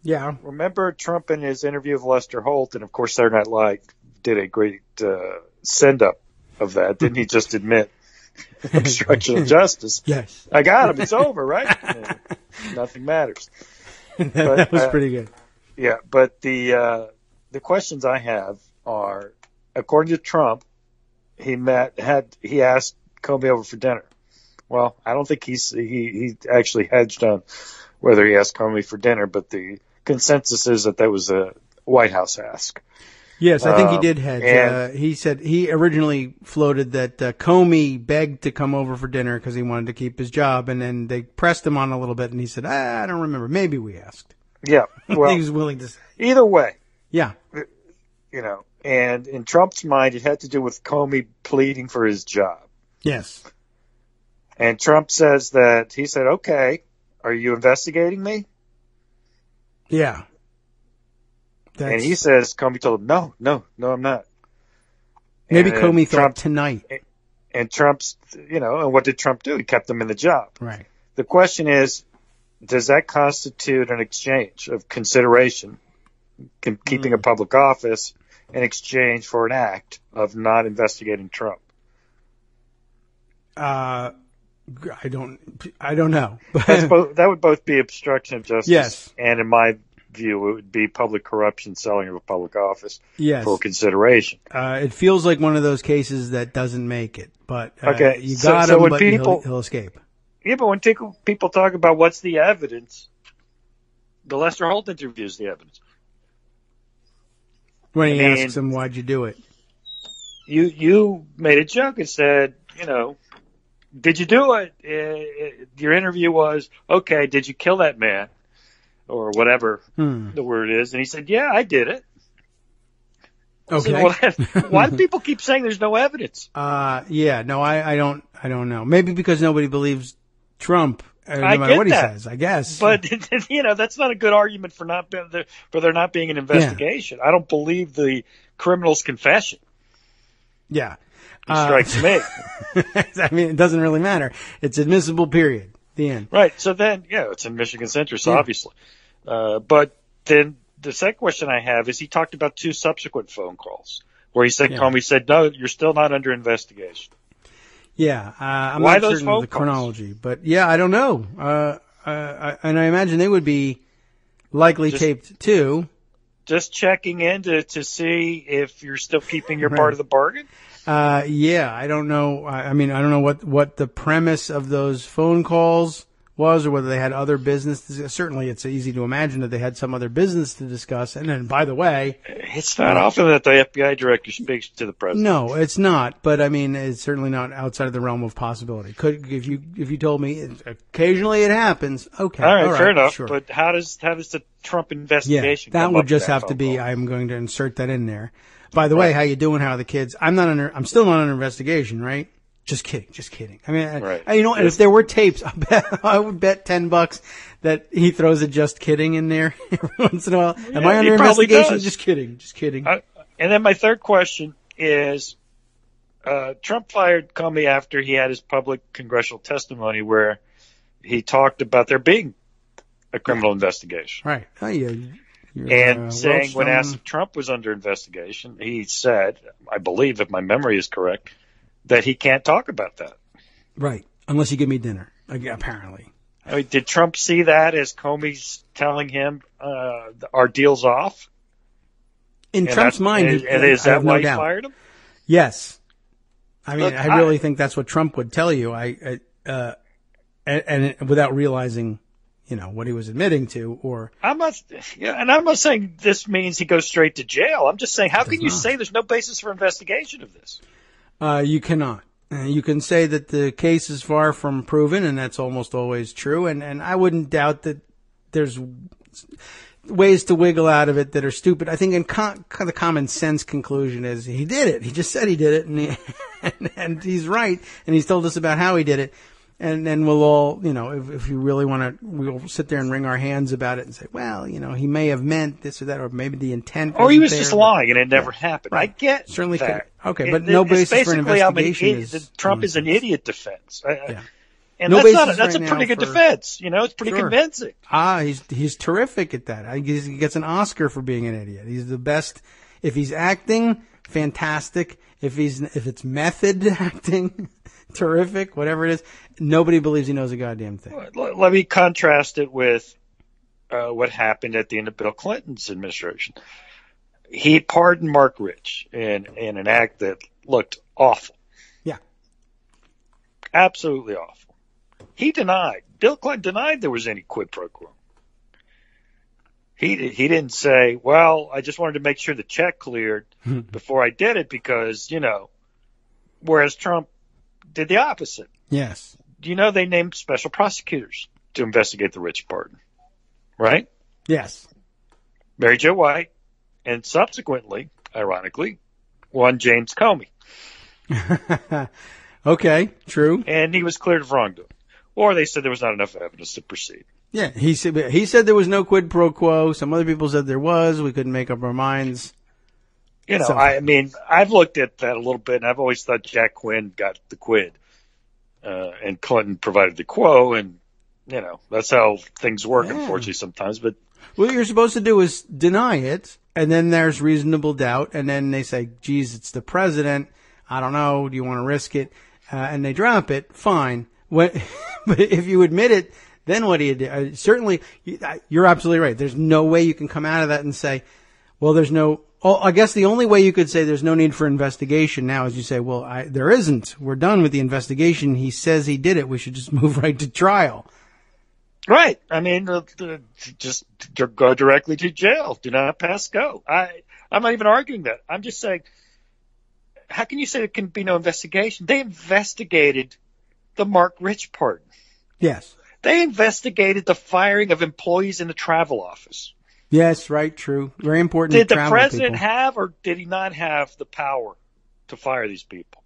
Yeah. Remember Trump in his interview with Lester Holt, and of course Saturday Night Live did a great send-up of that. Didn't he just admit obstruction of justice? Yes. I got him. It's over, right? Yeah, nothing matters. That was pretty good. Yeah, but the questions I have are, according to Trump, he asked Comey over for dinner. Well, I don't think he actually hedged on whether he asked Comey for dinner, but the consensus is that was a White House ask. Yes, I think he did hedge. He said he originally floated that Comey begged to come over for dinner because he wanted to keep his job, and then they pressed him on a little bit, and he said, I don't remember. Maybe we asked. Yeah, well, he was willing to say. Either way. Yeah. You know, and in Trump's mind, it had to do with Comey pleading for his job. Yes. And Trump says that he said, okay, are you investigating me? Yeah. And he says, Comey told him, no, I'm not. Maybe Comey thought tonight. And Trump's, and what did Trump do? He kept him in the job. Right. The question is, does that constitute an exchange of consideration, keeping a public office, in exchange for an act of not investigating Trump? I don't know. That would both be obstruction of justice. Yes. And in my view, it would be public corruption, selling of a public office. Yes. For consideration. It feels like one of those cases that doesn't make it, but okay. You got him, but he'll escape. Yeah, but when people talk about what's the evidence, the Lester Holt interview is the evidence. When he asks him, why'd you do it? You made a joke and said, did you do it? Your interview was, okay, did you kill that man? Or whatever the word is. And he said, yeah, I did it. Okay. Why do people keep saying there's no evidence? Yeah, no, I don't know. Maybe because nobody believes Trump, no matter what he says, I guess. But, that's not a good argument for there not being an investigation. Yeah. I don't believe the criminal's confession. Yeah. It strikes me. I mean, it doesn't really matter. It's admissible, period. The end. Right. So then, it's in Michigan Centris, obviously. But then the second question I have is he talked about 2 subsequent phone calls where he said, Comey said, no, you're still not under investigation. Yeah. I'm Why not those certain phone of the calls? chronology, but yeah, I don't know. And I imagine they would be likely taped too. Just checking in to see if you're still keeping your part of the bargain? Yeah, I don't know. I mean, I don't know what the premise of those phone calls was, or whether they had other business. Certainly, it's easy to imagine that they had some other business to discuss. And then, by the way, it's not often that the FBI director speaks to the president. No, it's not. But I mean, it's certainly not outside of the realm of possibility. If you told me occasionally it happens, okay, all right, fair enough. Sure. But how does the Trump investigation? That come would up just that have phone to be. call? I'm going to insert that in there. By the way, how you doing? How are the kids? I'm still not under investigation, right? Just kidding. I mean, right. And if there were tapes, I would bet $10 that he throws a just kidding in there every once in a while. Am I under investigation? Does. Just kidding. And then my third question is, Trump fired Comey after he had his public congressional testimony where he talked about there being a criminal investigation. Right. Oh, yeah. And saying when asked if Trump was under investigation, he said, I believe, if my memory is correct, that he can't talk about that. Right. Unless you give me dinner, apparently. I mean, did Trump see that as Comey's telling him our deal's off? In Trump's mind, is that why he fired him? Yes. I mean, I really think that's what Trump would tell you. And without realizing, what he was admitting to, or I'm not saying this means he goes straight to jail. I'm just saying, how can you say there's no basis for investigation of this? You cannot. You can say that the case is far from proven, and that's almost always true. And I wouldn't doubt that there's ways to wiggle out of it that are stupid. I think the common sense conclusion is he did it. He just said he did it, and he's right. And he's told us about how he did it. And then we'll all, if you really want to, we'll sit there and wring our hands about it and say, well, he may have meant this or that, or maybe the intent. Or he was just lying and it never happened. Right. I get certainly that. Okay, but no basis for an investigation Trump is an idiot defense. Yeah. And that's a pretty good defense. It's pretty convincing. He's terrific at that. He gets an Oscar for being an idiot. He's the best. If he's acting, fantastic. If it's method acting, terrific. Whatever it is, nobody believes he knows a goddamn thing. Let me contrast it with what happened at the end of Bill Clinton's administration. He pardoned Mark Rich in an act that looked awful. Yeah, absolutely awful. Bill Clinton denied there was any quid pro quo. He didn't say, well, I just wanted to make sure the check cleared before I did it because, whereas Trump did the opposite. Yes. They named special prosecutors to investigate the Rich pardon, right? Yes. Mary Jo White, and subsequently, ironically, one James Comey. Okay, true. And he was cleared of wrongdoing. Or they said there was not enough evidence to proceed. Yeah, he said there was no quid pro quo. Some other people said there was. We couldn't make up our minds. I've looked at that a little bit, and I've always thought Jack Quinn got the quid, and Clinton provided the quo, and that's how things work, unfortunately, sometimes. But what you're supposed to do is deny it, and then there's reasonable doubt, and then they say, "Geez, it's the president. I don't know. Do you want to risk it?" And they drop it. Fine. But if you admit it, then what do you do? Certainly, you're absolutely right. There's no way you can come out of that and say, well, there's no. I guess the only way you could say there's no need for investigation now is you say, well, there isn't. We're done with the investigation. He says he did it. We should just move right to trial. Right. Just go directly to jail. Do not pass go. I'm not even arguing that. I'm just saying, how can you say there can be no investigation? They investigated the Mark Rich pardon. Yes. They investigated the firing of employees in the travel office. Yes, right, true. Very important. Did to the travel president people. have or did he not have the power to fire these people?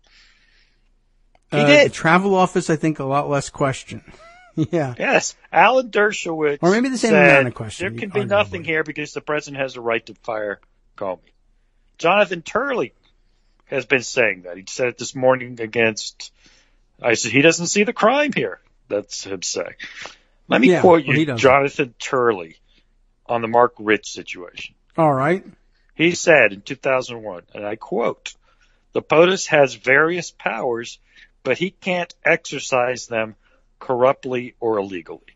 He The did. travel office, I think, a lot less question. Yeah. Yes. Alan Dershowitz Or maybe the same said, amount of question. there can be nothing here because the president has the right to fire Comey. Jonathan Turley has been saying that. He said it this morning against, I said, he doesn't see the crime here. That's him saying. Let me quote you, Jonathan Turley, on the Mark Rich situation. All right. He said in 2001, and I quote, "The POTUS has various powers, but he can't exercise them corruptly or illegally."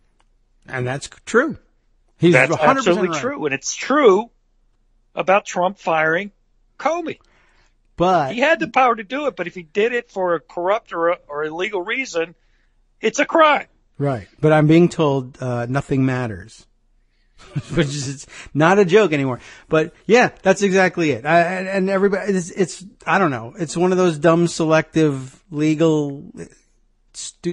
And that's true. He's That's 100% absolutely right. true. And it's true about Trump firing Comey. But he had the power to do it, but if he did it for a corrupt or illegal reason, it's a crime. Right. But I'm being told nothing matters. Which is not a joke anymore. But yeah, that's exactly it. And everybody, it's, I don't know. It's one of those dumb selective legal,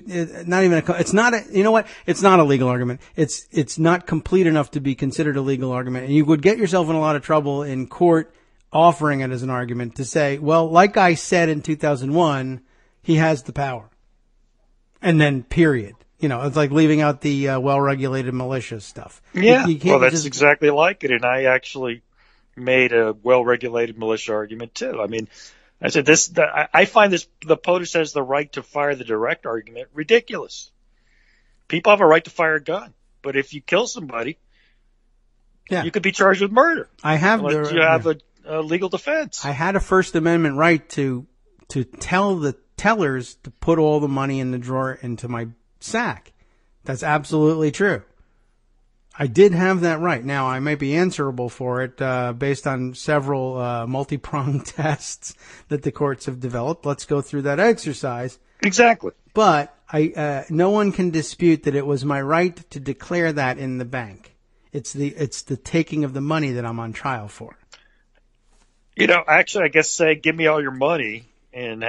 not even it's not you know what? It's not a legal argument. It's not complete enough to be considered a legal argument. And you would get yourself in a lot of trouble in court offering it as an argument to say, well, like I said in 2001, he has the power. And then period. You know, it's like leaving out the well-regulated militia stuff. Yeah, you can't that's exactly like it. And I actually made a well-regulated militia argument, too. I mean, I said I find the POTUS has the right to fire the direct argument ridiculous. People have a right to fire a gun. But if you kill somebody, you could be charged with murder. I have you have a legal defense. I had a First Amendment right to tell the tellers to put all the money in the drawer into my sack. That's absolutely true. I did have that right. Now, I may be answerable for it based on several multi-pronged tests that the courts have developed. Let's go through that exercise. Exactly. But no one can dispute that it was my right to declare that in the bank. It's the taking of the money that I'm on trial for. You know, actually, I guess say, give me all your money, and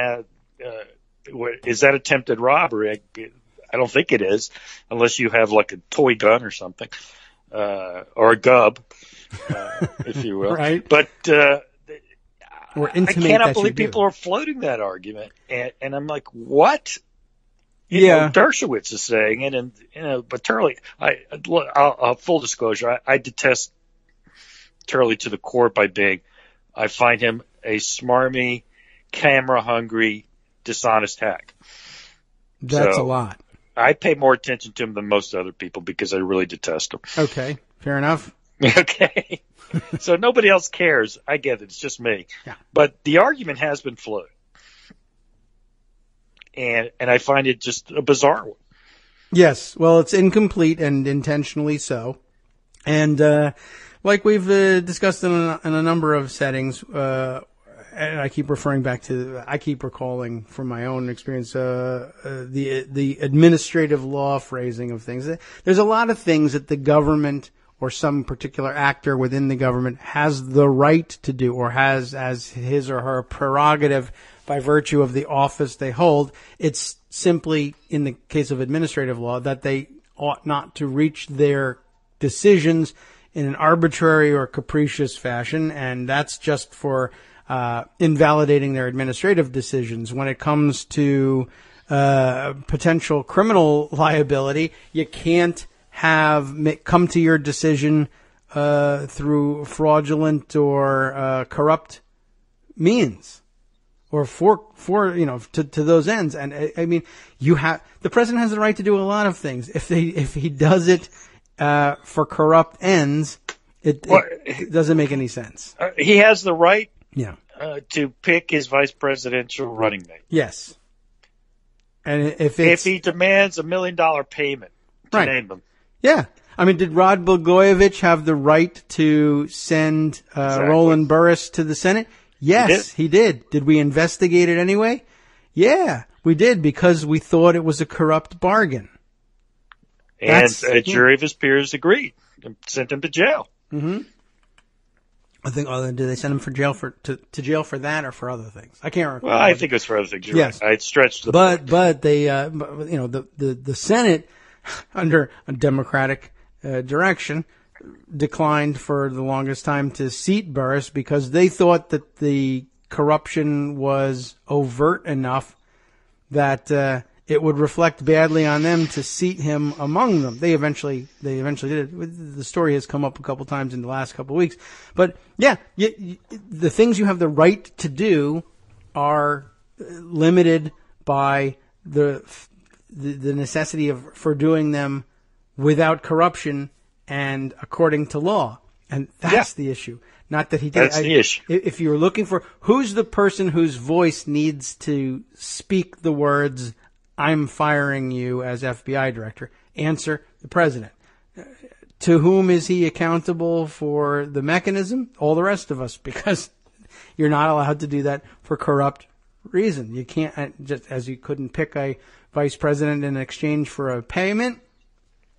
is that attempted robbery? I don't think it is, unless you have like a toy gun or something, or a gub, if you will. Right. But or I cannot believe people are floating that argument, and I'm like, what? You know, Dershowitz is saying it, and but Turley, I'll full disclosure, I detest Turley to the core by being, I find him a smarmy, camera-hungry, dishonest hack. That's a lot. I pay more attention to him than most other people because I really detest him. Okay, fair enough. Okay. So nobody else cares. I get it. It's just me. Yeah. But the argument has been floated. And I find it just a bizarre one. Yes. Well, it's incomplete and intentionally so. And like we've discussed in a number of settings, and I keep recalling from my own experience, the administrative law phrasing of things. There's a lot of things that the government or some particular actor within the government has the right to do or has as his or her prerogative by virtue of the office they hold. It's simply, in the case of administrative law, that they ought not to reach their decisions in an arbitrary or capricious fashion, and that's just for invalidating their administrative decisions. When it comes to potential criminal liability, you can't come to your decision through fraudulent or corrupt means, or to those ends. And I mean, the president has the right to do a lot of things. If he does it for corrupt ends, it doesn't make any sense. He has the right. Yeah. To pick his vice presidential running mate. Yes. And if he demands $1 million payment to name them. Yeah. I mean, did Rod Blagojevich have the right to send Roland Burris to the Senate? Yes, he did. Did we investigate it anyway? Yeah, we did, because we thought it was a corrupt bargain. And a jury of his peers agreed and sent him to jail. Mm-hmm. I think, did they send him to jail for that or for other things? I can't remember. Well, I think it was for other things. You're Yes. right. I stretched the But they, the Senate, under a Democratic direction, declined for the longest time to seat Burris because they thought that the corruption was overt enough that it would reflect badly on them to seat him among them. They eventually did it. The story has come up a couple times in the last couple of weeks. But yeah, the things you have the right to do are limited by the necessity for doing them without corruption and according to law. And that's the issue. Not that he did. That's the issue. If you're looking for who's the person whose voice needs to speak the words, "I'm firing you as FBI director," answer the president. To whom is he accountable for the mechanism? All the rest of us, because you're not allowed to do that for corrupt reason. You can't, just as you couldn't pick a vice president in exchange for a payment,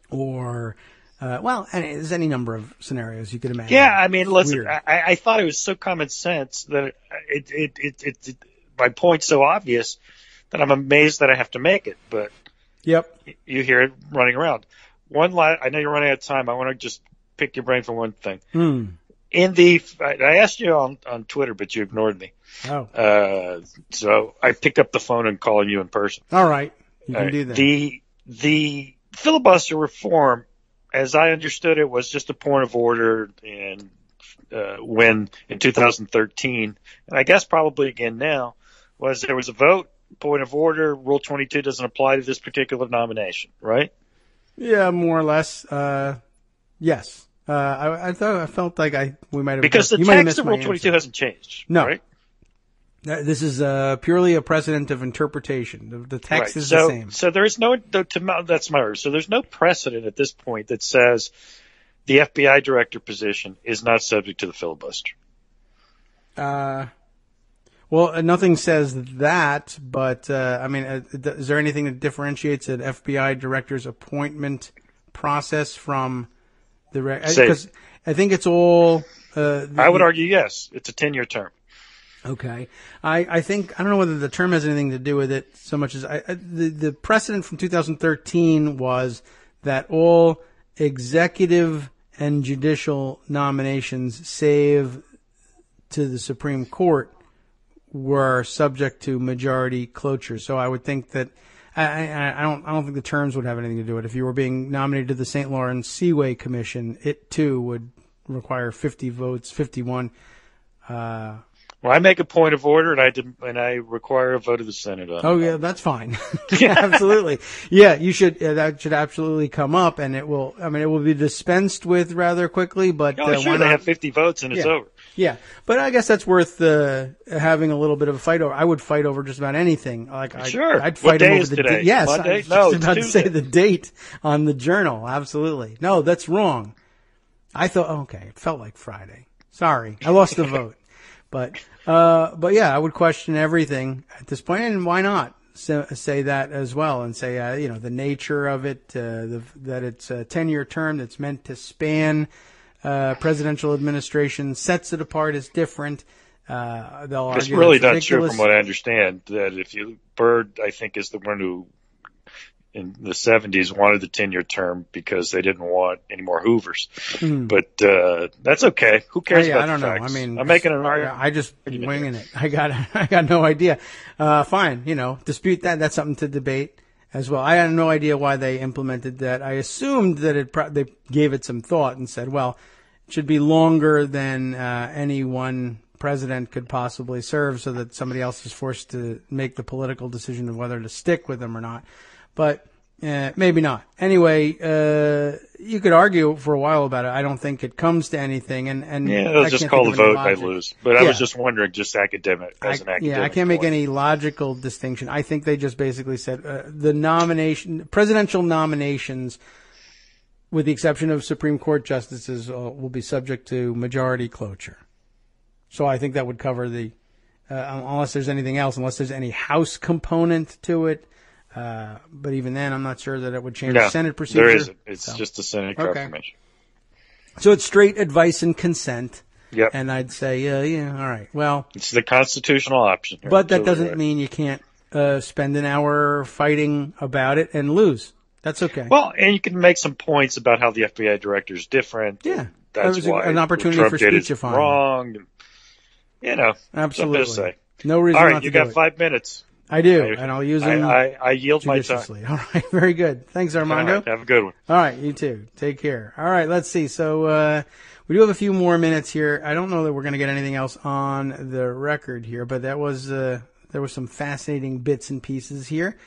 or there's any number of scenarios you could imagine. Yeah, I mean, listen, I thought it was so common sense that it my point's so obvious that I'm amazed that I have to make it. But yep, you hear it running around. I know you're running out of time. I want to just pick your brain for one thing. I asked you on Twitter, but you ignored me. Oh. So I picked up the phone and called you in person. All right, you can do that. The filibuster reform, as I understood it, was just a point of order in 2013, and I guess probably again now, there was a vote, point of order, Rule 22 doesn't apply to this particular nomination, right? Yeah, more or less. Yes. I felt like we might have, because the text of Rule 22 hasn't changed. No. Right? This is purely a precedent of interpretation. The text right. is the same. So there is that's my word. So there's no precedent at this point that says the FBI director position is not subject to the filibuster. Well, nothing says that, but is there anything that differentiates an FBI director's appointment process from the because I think it's all. I would argue yes. It's a 10-year term. Okay. I think, I don't know whether the term has anything to do with it so much as the precedent from 2013 was that all executive and judicial nominations, save to the Supreme Court, were subject to majority cloture. So I would think that I don't think the terms would have anything to do with it. If you were being nominated to the St. Lawrence Seaway Commission, it too would require 50 votes, 51. Well, I make a point of order, and I require a vote of the Senate on it. Oh yeah, that's fine. Absolutely. Yeah, you should. That should absolutely come up, and it will. I mean, it will be dispensed with rather quickly. But sure, why not? They have 50 votes, and it's over. Yeah, but I guess that's worth having a little bit of a fight over. I would fight over just about anything. Sure. I'd fight what day over is the today? Yes, Monday? I was No, just about to Tuesday. say the date on the journal. Absolutely. No, that's wrong. I thought, okay, it felt like Friday. Sorry, I lost the vote. But yeah, I would question everything at this point, and why not say that as well, and say, the nature of it, that it's a 10-year term that's meant to span presidential administration, sets it apart as different. They'll argue it's really that's not true ridiculous. from what I understand, that Byrd, I think, is the one who, in the 70s, wanted the 10-year term because they didn't want any more Hoovers. But that's okay. Who cares about I don't the know. facts? I mean, I'm making an argument. I just winging it. I got no idea. Fine, dispute that. That's something to debate as well. I had no idea why they implemented that. I assumed that they gave it some thought and said, well, it should be longer than any one president could possibly serve, so that somebody else is forced to make the political decision of whether to stick with them or not. But maybe not. Anyway, you could argue for a while about it. I don't think it comes to anything. And they'll just call the vote. I lose. But I was just wondering, just as an academic. Yeah, I can't make any logical distinction. I think they just basically said the presidential nominations, with the exception of Supreme Court justices, will be subject to majority cloture. So I think that would cover unless there's anything else, unless there's any House component to it. But even then, I'm not sure that it would change the Senate procedure. There isn't. It's just a Senate confirmation. So it's straight advice and consent. Yep. And I'd say, yeah, all right. Well, it's the constitutional option. But that doesn't mean you can't spend an hour fighting about it and lose. That's okay. Well, and you can make some points about how the FBI director is different. Yeah. That's why an opportunity Trump for did speech it wrong. Absolutely. Something to say. No reason All right, not to you got do it. 5 minutes. I do, and I'll use them I yield my time. judiciously. All right, very good. Thanks, Armando. All right, have a good one. All right, you too. Take care. All right, let's see. So we do have a few more minutes here. I don't know that we're going to get anything else on the record here, but that was there were some fascinating bits and pieces here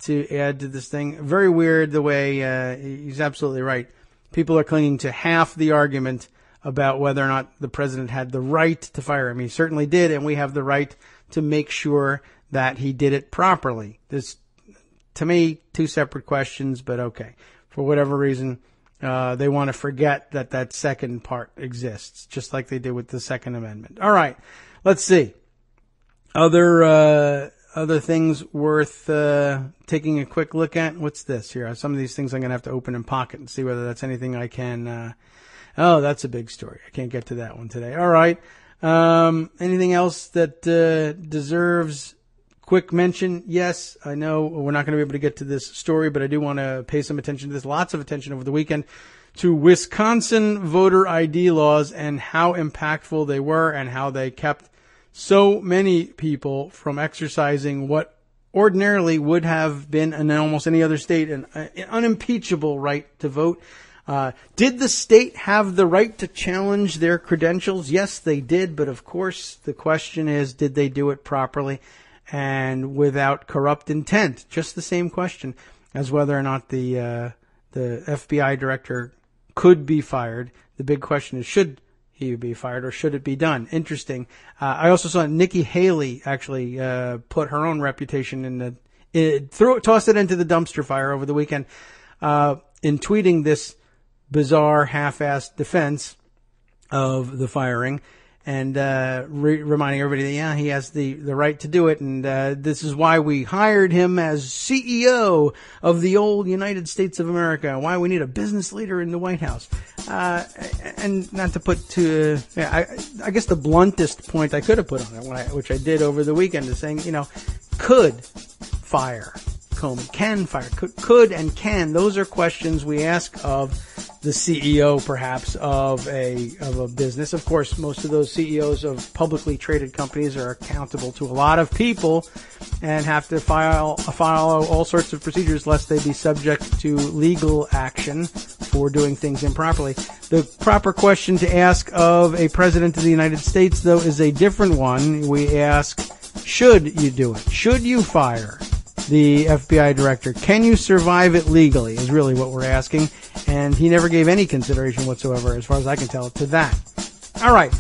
to add to this thing. Very weird the way he's absolutely right. People are clinging to half the argument about whether or not the president had the right to fire him. He certainly did, and we have the right to make sure that he did it properly. This, to me, two separate questions, but okay. For whatever reason, they want to forget that second part exists, just like they did with the Second Amendment. All right, let's see. Other things worth taking a quick look at. What's this here? Some of these things I'm going to have to open in Pocket and see whether that's anything I can. Oh, that's a big story. I can't get to that one today. All right. Anything else that deserves quick mention? Yes, I know we're not going to be able to get to this story, but I do want to pay some attention to this, lots of attention over the weekend, to Wisconsin voter ID laws and how impactful they were and how they kept so many people from exercising what ordinarily would have been in almost any other state an unimpeachable right to vote. Did the state have the right to challenge their credentials? Yes, they did, but of course the question is, did they do it properly and without corrupt intent? Just the same question as whether or not the FBI director could be fired. The big question is, should he be fired or should it be done? Interesting. I also saw Nikki Haley actually put her own reputation tossed it into the dumpster fire over the weekend in tweeting this bizarre half-assed defense of the firing and reminding everybody that, yeah, he has the right to do it, and this is why we hired him as CEO of the old United States of America, why we need a business leader in the White House. And not to put I guess the bluntest point I could have put on it, which I did over the weekend, is saying, could fire Comey, can fire, could and can. Those are questions we ask of the CEO, perhaps, of a business. Of course, most of those CEOs of publicly traded companies are accountable to a lot of people and have to follow all sorts of procedures lest they be subject to legal action for doing things improperly. The proper question to ask of a president of the United States, though, is a different one. We ask, should you do it? Should you fire the FBI director? Can you survive it legally is really what we're asking. And he never gave any consideration whatsoever, as far as I can tell, to that. All right.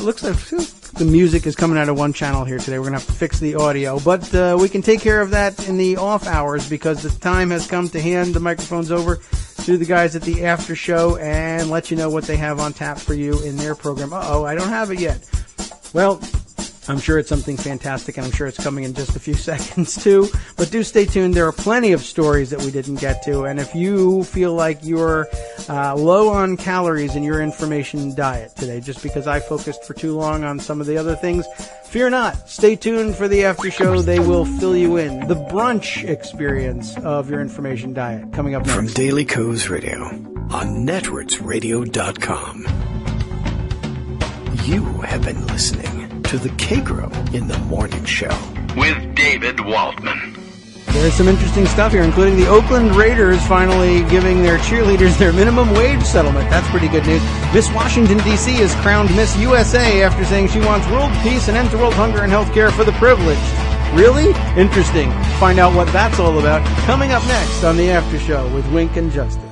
Looks like the music is coming out of one channel here today. We're going to have to fix the audio. But we can take care of that in the off hours because the time has come to hand the microphones over to the guys at the after show and let you know what they have on tap for you in their program. Uh-oh, I don't have it yet. Well, I'm sure it's something fantastic, and I'm sure it's coming in just a few seconds, too. But do stay tuned. There are plenty of stories that we didn't get to. And if you feel like you're low on calories in your information diet today, just because I focused for too long on some of the other things, fear not. Stay tuned for the after show. They will fill you in. The brunch experience of your information diet coming up next. From Daily Kos Radio on netrootsradio.com. You have been listening to the Kagro in the Morning Show with David Waldman. There's some interesting stuff here, including the Oakland Raiders finally giving their cheerleaders their minimum wage settlement. That's pretty good news. Miss Washington, D.C. is crowned Miss USA after saying she wants world peace and end to world hunger and health care for the privileged. Really? Interesting. Find out what that's all about coming up next on the After Show with Wink and Justin.